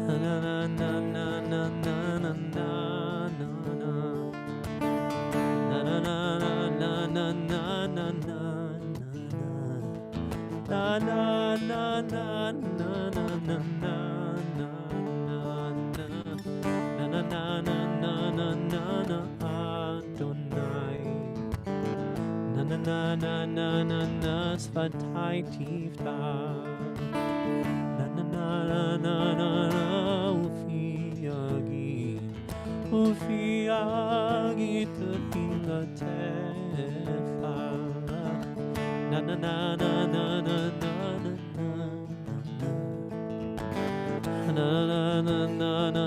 na, na, na, na, na, na, na, na, na, na. Na, na, na, na, na, na, na, na, na. Na, na, na, na, na, na, na, na. Na na na na na na na Adonai. Na na na na na na na Svatai Tifta. Na na na na na na na Ufi Yagid. Ufi Yagid Hilatecha. Na na na na na na na na. Na na na na na na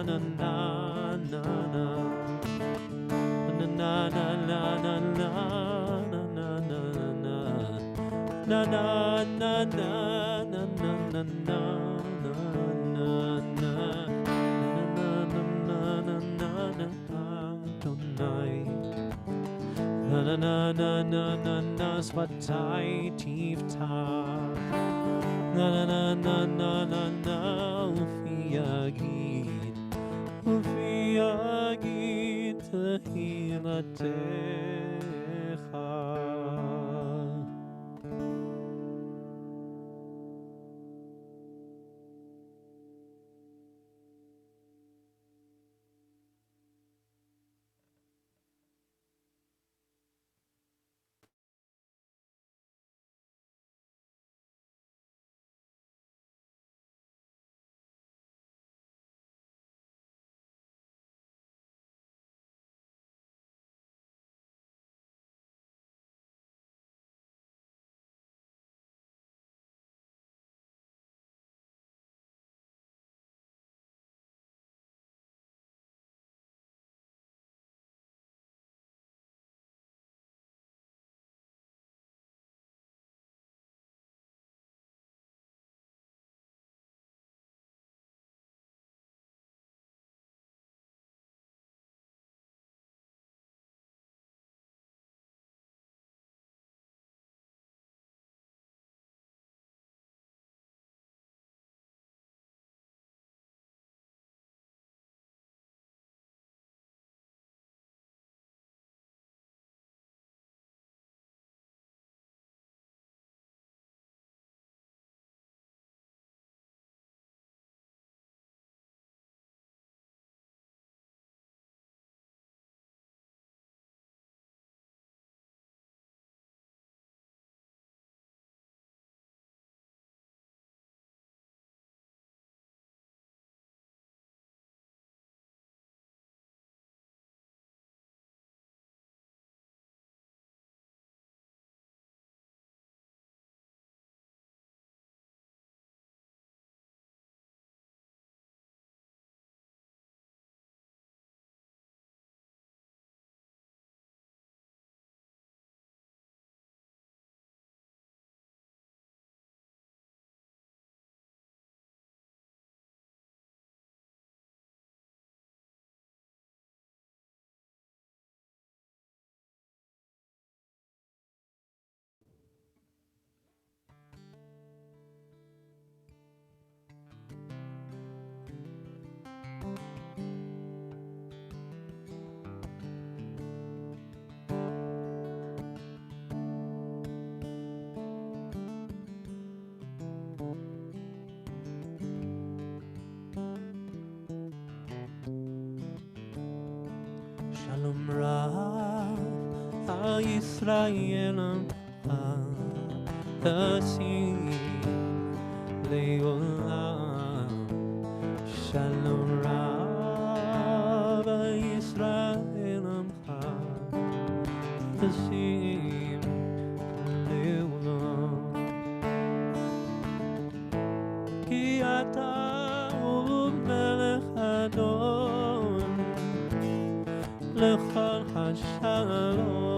na na na na na na na na na na na na na na Svatai Tifta. Na na na na na na na Ufi Yagid, Ufi Yagid Tehilatecha. Shalom Rav Al Yisrael Tasim Leolam. Shalom Rav Al Yisrael תשים לעולם. כי אתה הוא מלך אדון לכל השלום.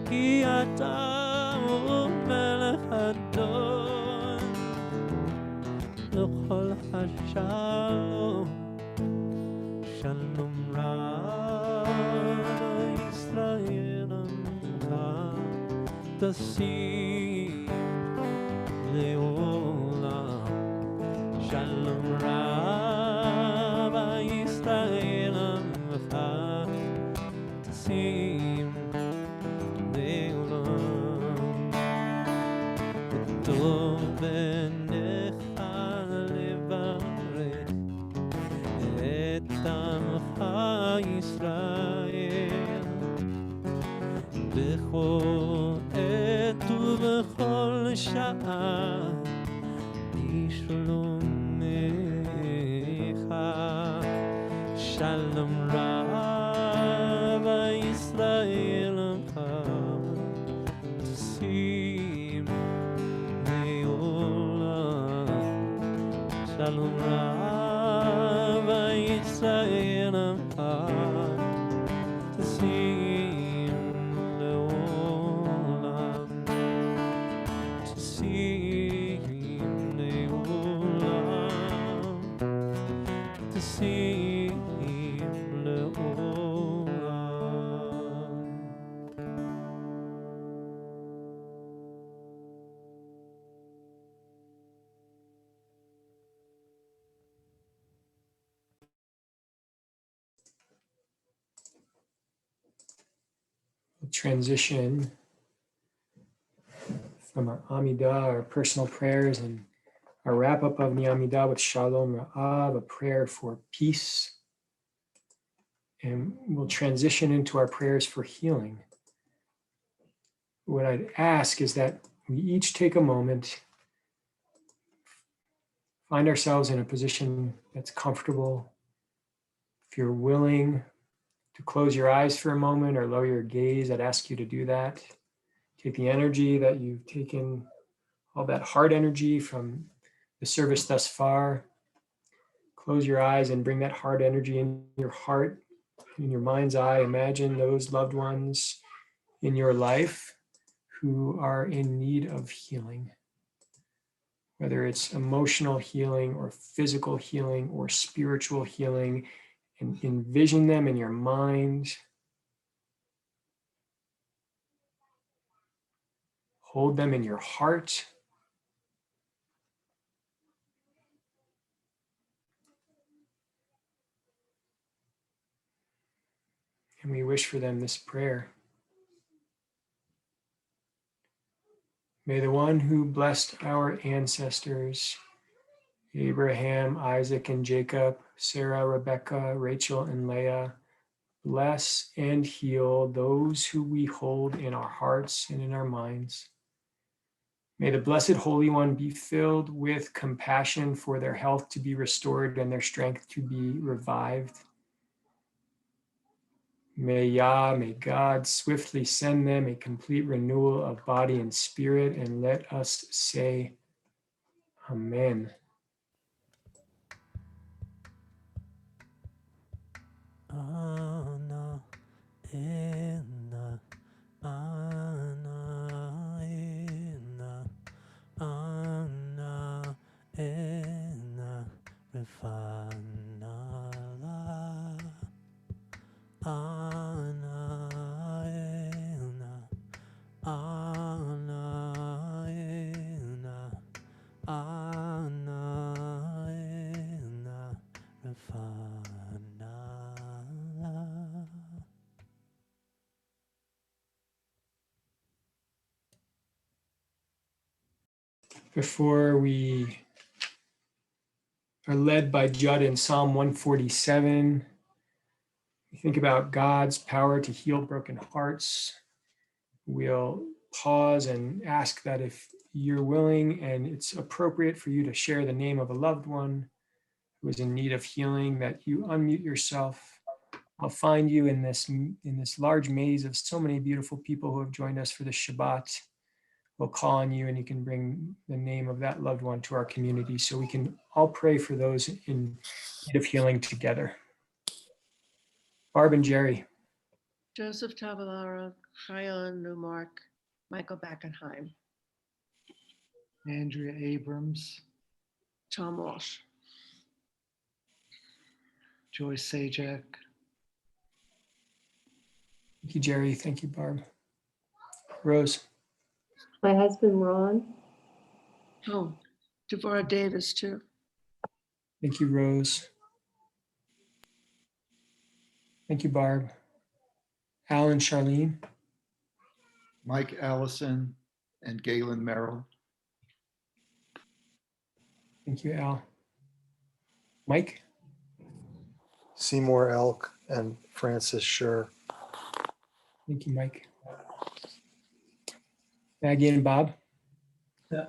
כי אתה הוא מלך אדון לכל השלום. שלום רב ישראל עמך תשים לעולם. שלום רב ישראל עמך תשים לעולם. וטוב בעיניך לברך את עמך ישראל בכל עת ובכל שעה בשלומך. שלום רב ישראל עמך תשים לעולם. שלום רב ישראל עמך תשים לעולם. תשים לעולם. תשים לעולם. Transition from our Amidah, our personal prayers, and our wrap up of the Amidah with Shalom Ra'av, a prayer for peace. And we'll transition into our prayers for healing. What I'd ask is that we each take a moment, find ourselves in a position that's comfortable. If you're willing to close your eyes for a moment or lower your gaze, I'd ask you to do that. Take the energy that you've taken, all that heart energy from the service thus far. Close your eyes and bring that heart energy in your heart, in your mind's eye. Imagine those loved ones in your life who are in need of healing, whether it's emotional healing or physical healing or spiritual healing. And envision them in your mind. Hold them in your heart. And we wish for them this prayer. May the one who blessed our ancestors, Abraham, Isaac, and Jacob, Sarah, Rebecca, Rachel, and Leah, bless and heal those who we hold in our hearts and in our minds. May the Blessed Holy One be filled with compassion for their health to be restored and their strength to be revived. May God swiftly send them a complete renewal of body and spirit, and let us say, Amen. Ana ena, ana ena, ana ena, refana la. Ana ena, ana ena, ana ena, refana. Before we are led by Judd in Psalm 147, we think about God's power to heal broken hearts. We'll pause and ask that if you're willing and it's appropriate for you to share the name of a loved one who is in need of healing, that you unmute yourself I'll find you in this large maze of so many beautiful people who have joined us for the Shabbat. We'll call on you and you can bring the name of that loved one to our community so we can all pray for those in need of healing together. Barb and Jerry. Joseph Tavalara, Chaya Newmark, Michael Beckenheim, Andrea Abrams, Tom Walsh. Joyce Sajak, Thank you, Jerry. Thank you, Barb. Rose. My husband, Ron. Oh, Devorah Davis too. Thank you, Rose. Thank you, Barb. Al and Charlene. Mike Allison and Galen Merrill. Thank you, Al. Mike. Seymour Elk and Francis Schur. Thank you, Mike. Maggie and Bob.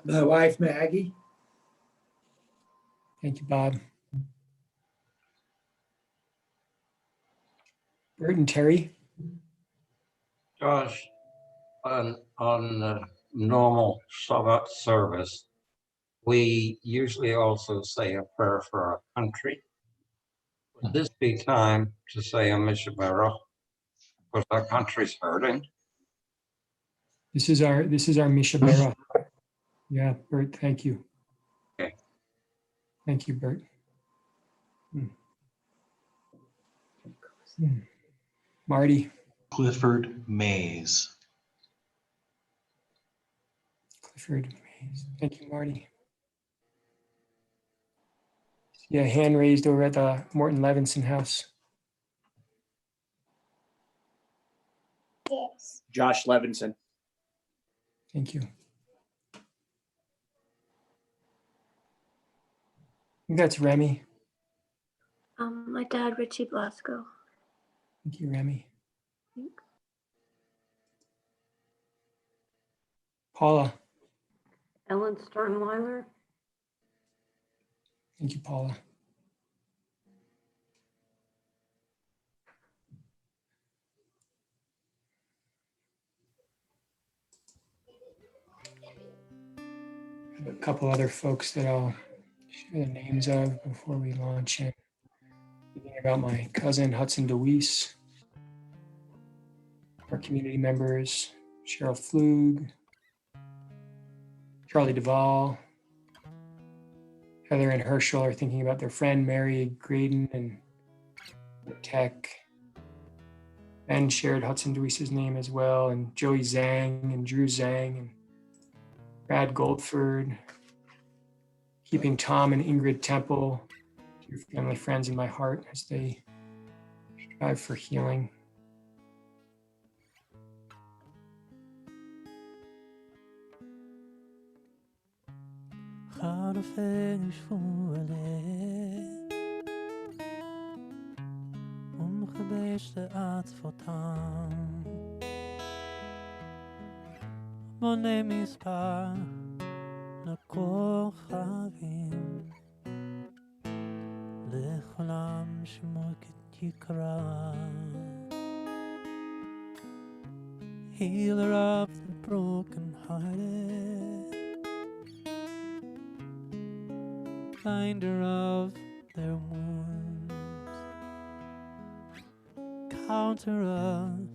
My wife, Maggie. Thank you, Bob. Bert and Terry. Josh, on normal Shabbat service, we usually also say a prayer for our country. Would this be time to say a Mishabara? Because our country's hurting. This is our Mishabara. Yeah, Bert, thank you. Okay. Thank you, Bert. Marty. Clifford Mays. Clifford Mays. Thank you, Marty. Yeah, hand raised over at the Morton Levinson house. Yes. Josh Levinson. Thank you. I think that's Remy. My dad, Richie Blasco. Thank you, Remy. Paula. Ellen Sternweiler. Thank you, Paula. I have a couple other folks that I'll share the names of before we launch in. Thinking about my cousin Hudson DeWeese, our community members, Cheryl Flug, Charlie Duvall, Heather and Herschel are thinking about their friend Mary Graydon and Tech. Ben shared Hudson DeWeese's name as well, and Joey Zhang and Drew Zhang and Brad Goldford, keeping Tom and Ingrid Temple, two family friends in my heart as they strive for healing. מונה מספר לכוכבים, לכולם שמות יקרא. Healer of the broken-hearted, binder of their wounds, counter of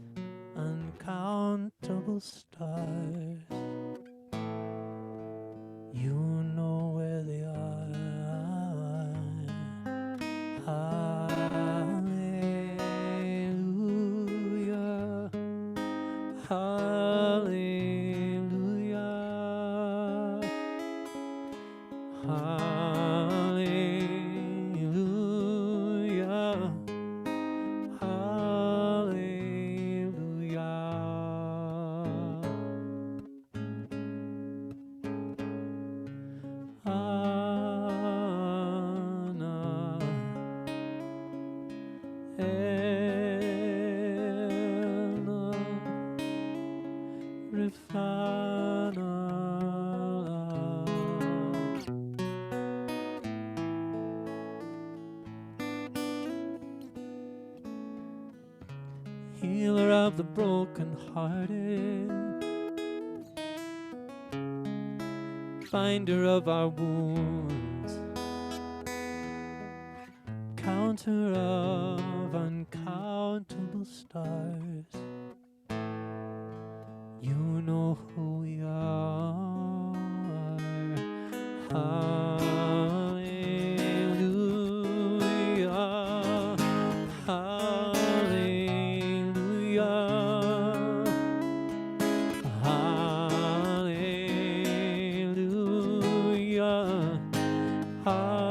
uncountable stars. You know where they are. Hallelujah. Hallelujah. Hallelujah. healer of the brokenhearted, binder of our wounds, counter of uncountable stars. You know who we are. Hallelujah. Hallelujah. Hallelujah. Hallelujah.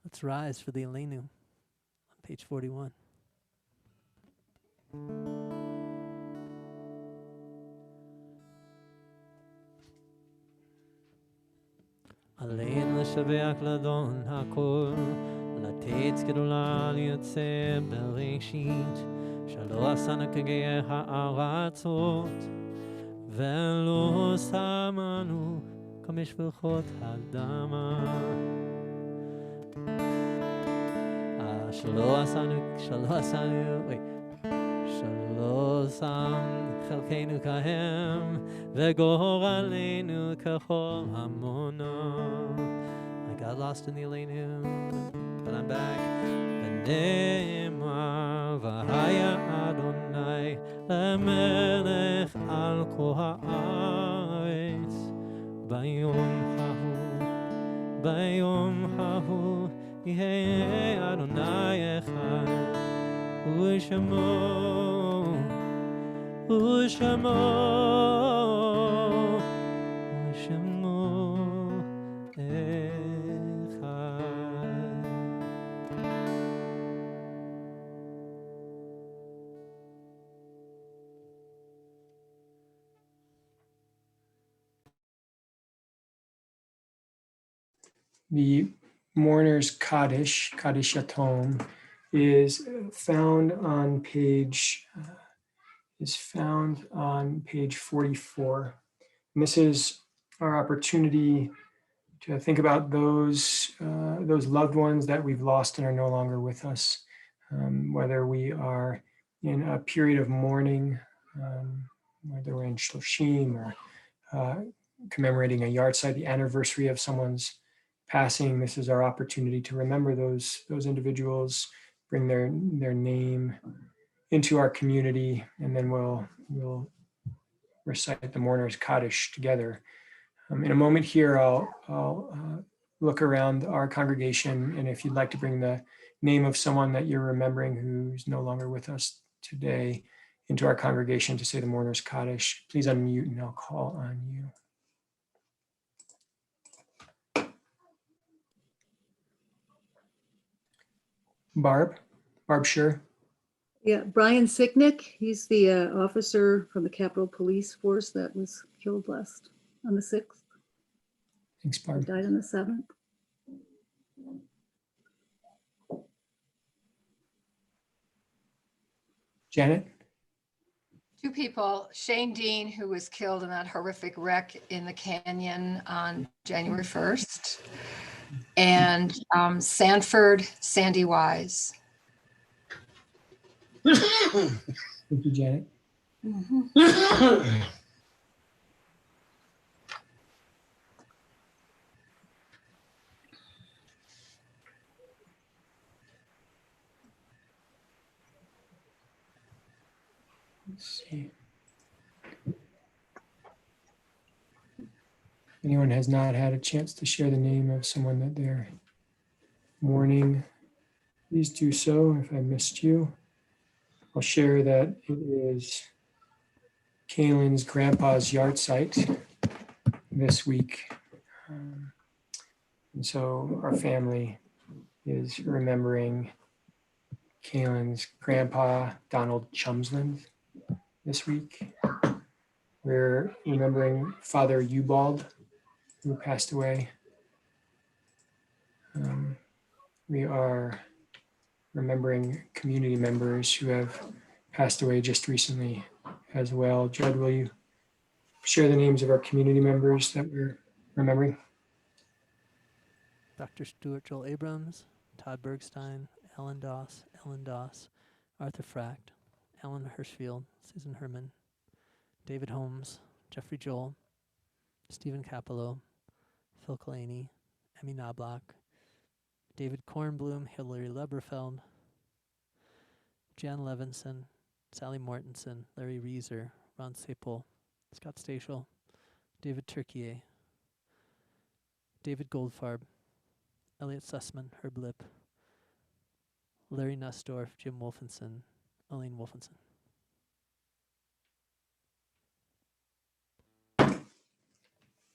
Let's rise for the Elenu on page 41. עלינו לשבח לאדון הכל, לתת גדולה ליוצא בראשית, שלא עשנו כגר הארצות, ולא שמנו כמשפחות האדמה. שלא שם חלקנו כהם, וגורלנו ככל המונה. I got lost in the Elenu, but I'm back. ונאמר והיה אדוני למלך על כל הארץ, ביום ההוא יהיה אדוני אחד, ושמו The mourner's Kaddish, Kaddish Yatom, is found on page 44. And this is our opportunity to think about those loved ones that we've lost and are no longer with us, whether we are in a period of mourning, whether we're in Shloshim or commemorating a yahrzeit, the anniversary of someone's passing. This is our opportunity to remember those individuals, bring their name into our community, and then we'll recite the mourner's Kaddish together. In a moment here, I'll look around our congregation, and if you'd like to bring the name of someone that you're remembering who's no longer with us today into our congregation to say the mourner's Kaddish, please unmute and I'll call on you. Barb Sure. Yeah, Brian Sicknick, he's the officer from the Capitol Police Force that was killed on the 6th. Thanks, Barb. He died on the 7th. Janet? Two people, Shane Dean, who was killed in that horrific wreck in the canyon on January 1st, and Sanford Sandy Wise. Thank you, Janet. Let's see. Anyone has not had a chance to share the name of someone that they're mourning, please do so. If I missed you, I'll share that it is Kaylin's grandpa's yahrzeit this week. And so our family is remembering Kaylin's grandpa, Donald Chumsland, this week. We're remembering Father Ubald, who passed away we are remembering community members who have passed away just recently as well. Judd, will you share the names of our community members that we're remembering? Dr. Stuart Joel Abrams, Todd Bergstein, Ellen Doss, Arthur Fract, Alan Hirschfield, Susan Herman, David Holmes, Jeffrey Joel, Stephen Capello, Phil Kalani, Emmy Knobloch, David Kornblum, Hillary Leberfeld, Jan Levinson, Sally Mortensen, Larry Reeser, Ron Sapol, Scott Stachel, David Turkier, David Goldfarb, Elliot Sussman, Herb Lip, Larry Nussdorf, Jim Wolfenson, Elaine Wolfenson.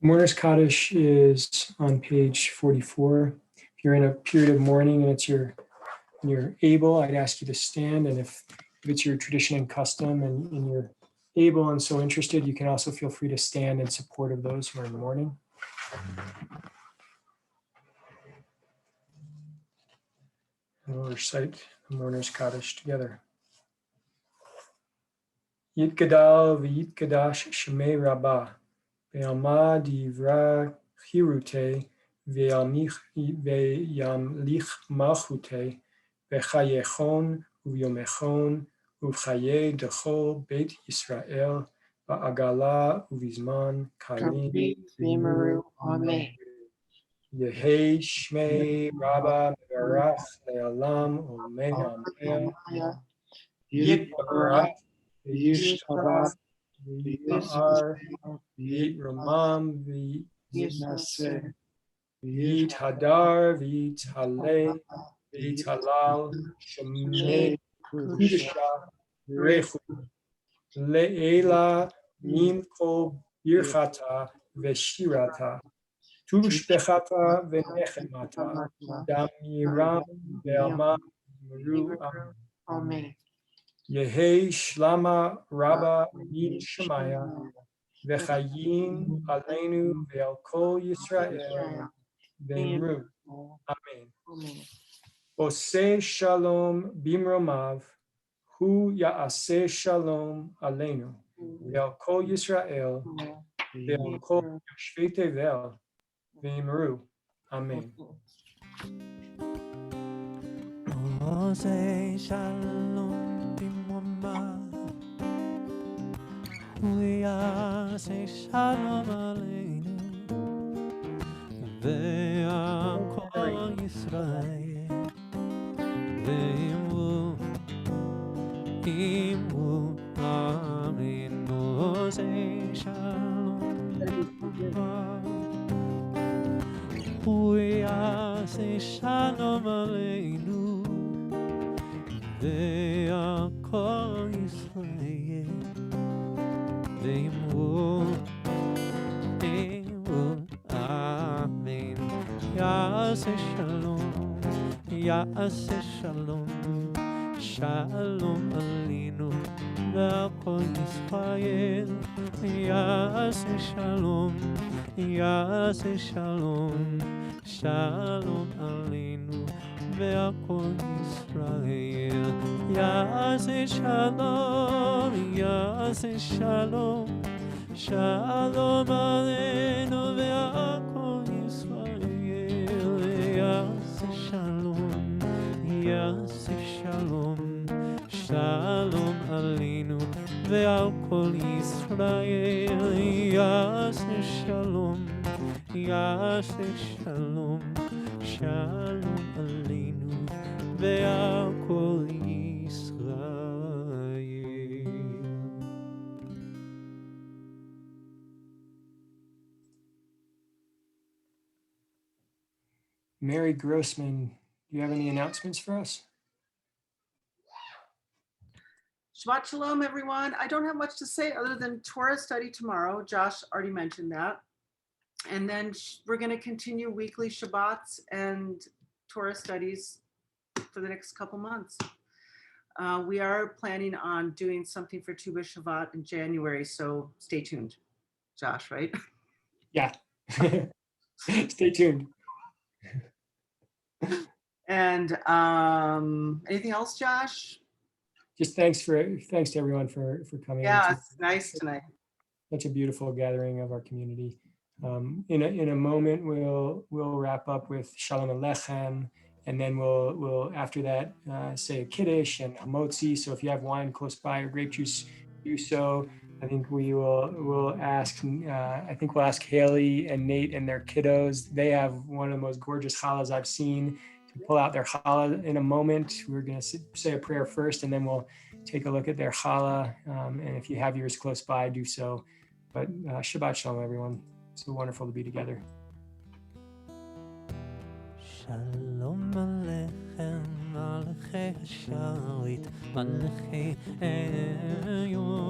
Mourner's Kaddish is on page 44. If you're in a period of mourning and you're able, I'd ask you to stand. And if it's your tradition and custom and you're able and so interested, you can also feel free to stand in support of those who are in mourning. And we'll recite the Mourner's Kaddish together. Yitgadal v'yitgadash shemei Rabbah, ve'alma divra chirute, ve'yamlich malchute, ve'chayechon u'yomechon, u'chaye dechol Beit Yisrael, ba'agala u'vizman kalim v'imru. Amen. Yehei shmei Rabbah mevarach le'alam u'me'am Yitbarach v'yishtabach v'yitma'ar v'yitramam v'yitnaseh v'yithadar v'yithaleh v'yithalal shemei kudusha v'rechu le'ela mimko birchata v'shirata tushbechata v'nechemata damiram ve'alma meru. Amen. Yehei Shlama Rabba Min Shemaya V'chayim Aleinu Ve'al Kol Yisrael V'imru. Amen. Oseh Shalom Bimromav Hu Ya'aseh Shalom Aleinu Ve'al Kol Yisrael Ve'al Kol Yoshvei Tevel V'imru. Amen. Oseh Shalom we are say shalom aleinu ve'al kol Yisrael ve'imru amen. Say shalom we are say shalom aleinu ve'al kol Yisrael ve'imru amen. Ya'aseh shalom, ya'aseh shalom, shalom aleinu ve'al kol Yisrael. Ya'aseh shalom, ya'aseh shalom, shalom aleinu ve'al kol Yisrael. Ya'aseh shalom, ya'aseh shalom, shalom aleinu ve'al kol Yisrael. Ya'aseh shalom, ya'aseh shalom, shalom aleinu ve'al kol Yisrael. Ya'aseh shalom, ya'aseh shalom, shalom aleinu ve'al kol Yisrael. Mary Grossman, do you have any announcements for us? Shabbat Shalom, everyone. I don't have much to say other than Torah study tomorrow. Josh already mentioned that. And then we're going to continue weekly Shabbats and Torah studies for the next couple months. We are planning on doing something for Tu B'Shavat in January, so stay tuned. Josh, right? Yeah. Stay tuned. And anything else, Josh? Just thanks to everyone for coming. Yeah, It's it's nice tonight. such a beautiful gathering of our community. In a moment, we'll wrap up with Shalom Aleichem, and then we'll after that say a Kiddush and Hamotzi. So if you have wine close by or grape juice, do so. I think we'll ask. I think we'll ask Haley and Nate and their kiddos. They have one of the most gorgeous challahs I've seen. To pull out their challah in a moment. We're going to say a prayer first, and then we'll take a look at their challah. And if you have yours close by, do so. But Shabbat Shalom, everyone. So wonderful to be together. Shalom Aleichem, Malachei Hasharit, Malachei Elyon.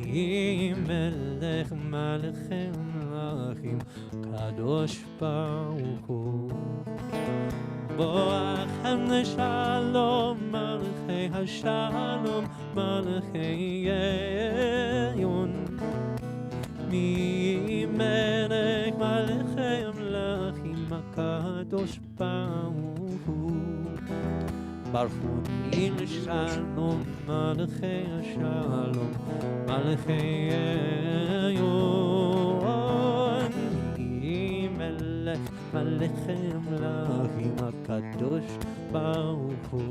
Mi Melech Malachei Malachim, Kadosh Baruch Hu. Boachem Shalom, Malachei Hashalom, Malachei Elyon. Mi Melech Malachei Amlachim, Kadosh Baruch Hu. Baruch Hu Min Shalom, Malachei Hashalom, Malachei Elyon. Mi Melech Malachei Amlachim, Kadosh Baruch Hu.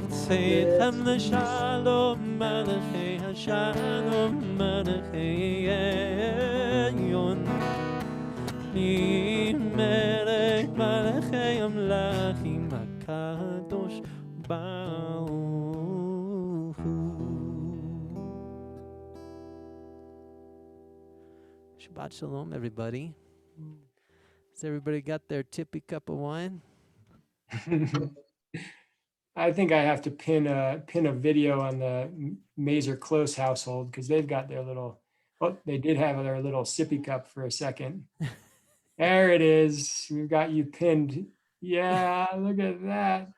Tzeitem Shalom, Malachei Hashalom, Malachei Elyon. Mi Melech Malachei Amlachim, Kadosh Baruch Hu. Shabbat Shalom, everybody. Has everybody got their tippy cup of wine? I think I have to pin a video on the Mazer Close household because they've got their little. Oh, they did have their little sippy cup for a second. There it is. We've got you pinned. Yeah, look at that.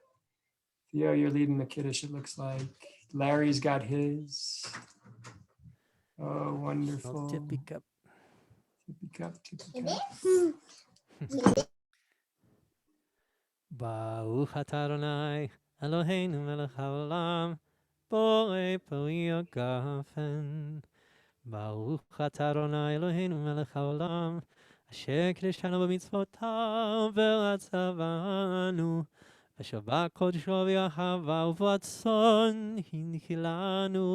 Theo, you're leading the Kiddush, it looks like. Larry's got his. Oh, wonderful. Tippy cup. Tippy cup, tippy cup. Baruch atah Adonai, Eloheinu melech haolam, borei peri hagafen. Baruch atah Adonai, Eloheinu melech haolam, asher kiddushanu b'mitzvotav v'ratzavanu, v'shavah kodesho v'yahava u'v'ratzon hinkilanu,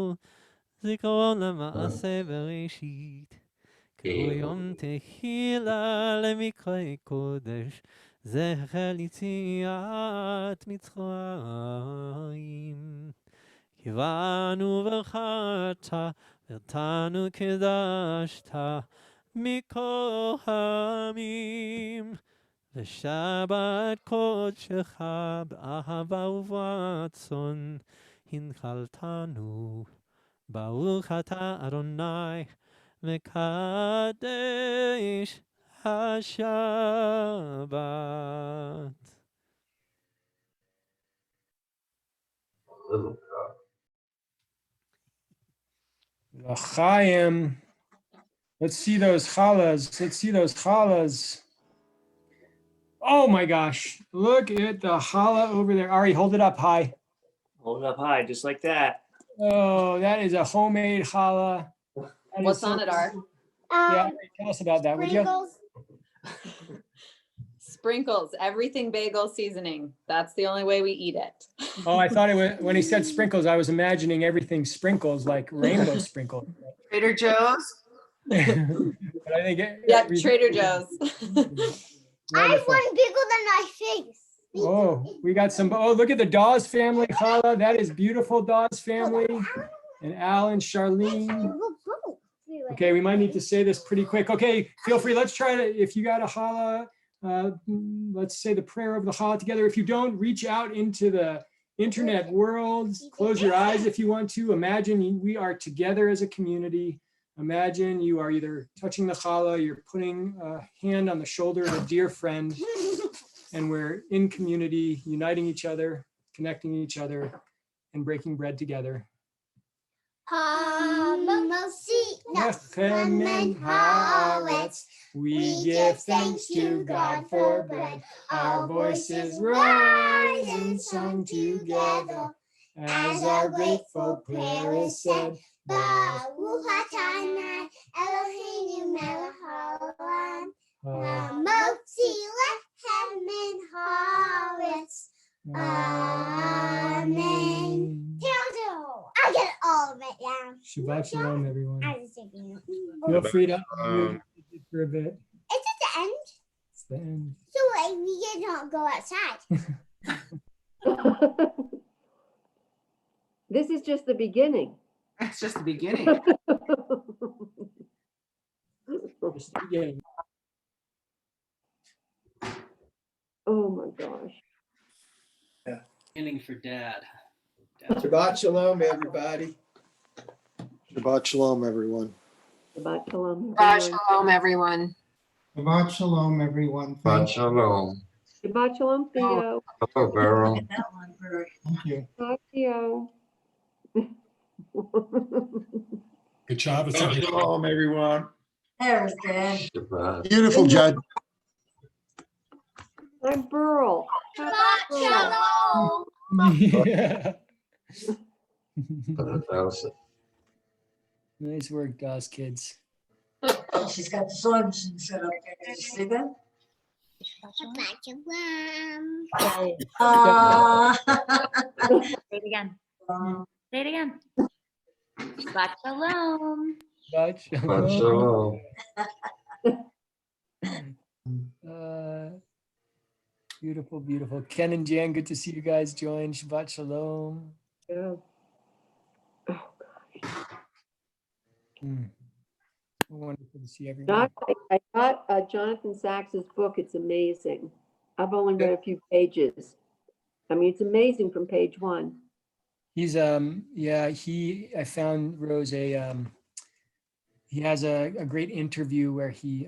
zikaron lema'aseh bereshit, k'hu yom tehila lemikra kodesh, זכר ליציאת מצרים. קיוונו ברכת, ואותנו קידשת, מכל העמים. ושבת קודשך באהבה וברצון, הנחלתנו. ברוך אתה אדוני, מקדש Shabbat. L'chaim. Let's see those challahs. Let's see those challahs. Oh my gosh. Look at the challah over there. Ari, hold it up high. Hold it up high, just like that. Oh, that is a homemade challah. What's on it, Art? Yeah, tell us about that, would you? Sprinkles, everything bagel seasoning. That's the only way we eat it. Oh, I thought it was, when he said sprinkles, I was imagining everything sprinkles, like rainbow sprinkles. Trader Joe's? But I think Yep, Trader Joe's. I have one bigger than my face. Oh, we got some, oh, look at the Dawes family challah. That is beautiful, Dawes family. And Alan, Charlene. Okay, we might need to say this pretty quick. Okay, feel free. Let's try to, if you got a challah, let's say the prayer of the challah together. If you don't, reach out into the internet world. Close your eyes if you want to. Imagine we are together as a community. Imagine you are either touching the challah, you're putting a hand on the shoulder of a dear friend, and we're in community, uniting each other, connecting each other, and breaking bread together. Lechem and haaretz. We give thanks to God for bread. Our voices rise and sung together as our grateful prayer is said. Baruch atah Eloheinu melech haolam, hamotzi lechem min haaretz. Amen. I get all of it down. Shabbat shalom, everyone. I was thinking. Feel free to unmute for a bit. It's at the end. It's the end. So like we don't go outside. This is just the beginning. That's just the beginning. Just the beginning. Oh my gosh. Beginning for Dad. Shabbat shalom, everybody. Shabbat shalom, everyone. Shabbat shalom. Shabbat shalom, everyone. Shabbat shalom, everyone. Shabbat shalom. Shabbat shalom, Theo. Hello, Beryl. Thank you. Bye, Theo. Good job. Shabbat shalom, everyone. There's Dad. Shabbat. Beautiful, Judd. I'm Burl. Shabbat shalom. Yeah. Shabbat. Nice work, DOS kids. She's got the sewing machine set up there. Did you see that? Shabbat shalom. Say it again. Say it again. Shabbat shalom. Shabbat Shabbat shalom. shalom. Beautiful, beautiful. Ken and Jan, good to see you guys join. Shabbat shalom. Yeah. Wonderful to see everyone. Doc, I got Jonathan Sachs's book. It's amazing. I've only read a few pages. I mean, it's amazing from page one. He's yeah, I found Rose he has a great interview where he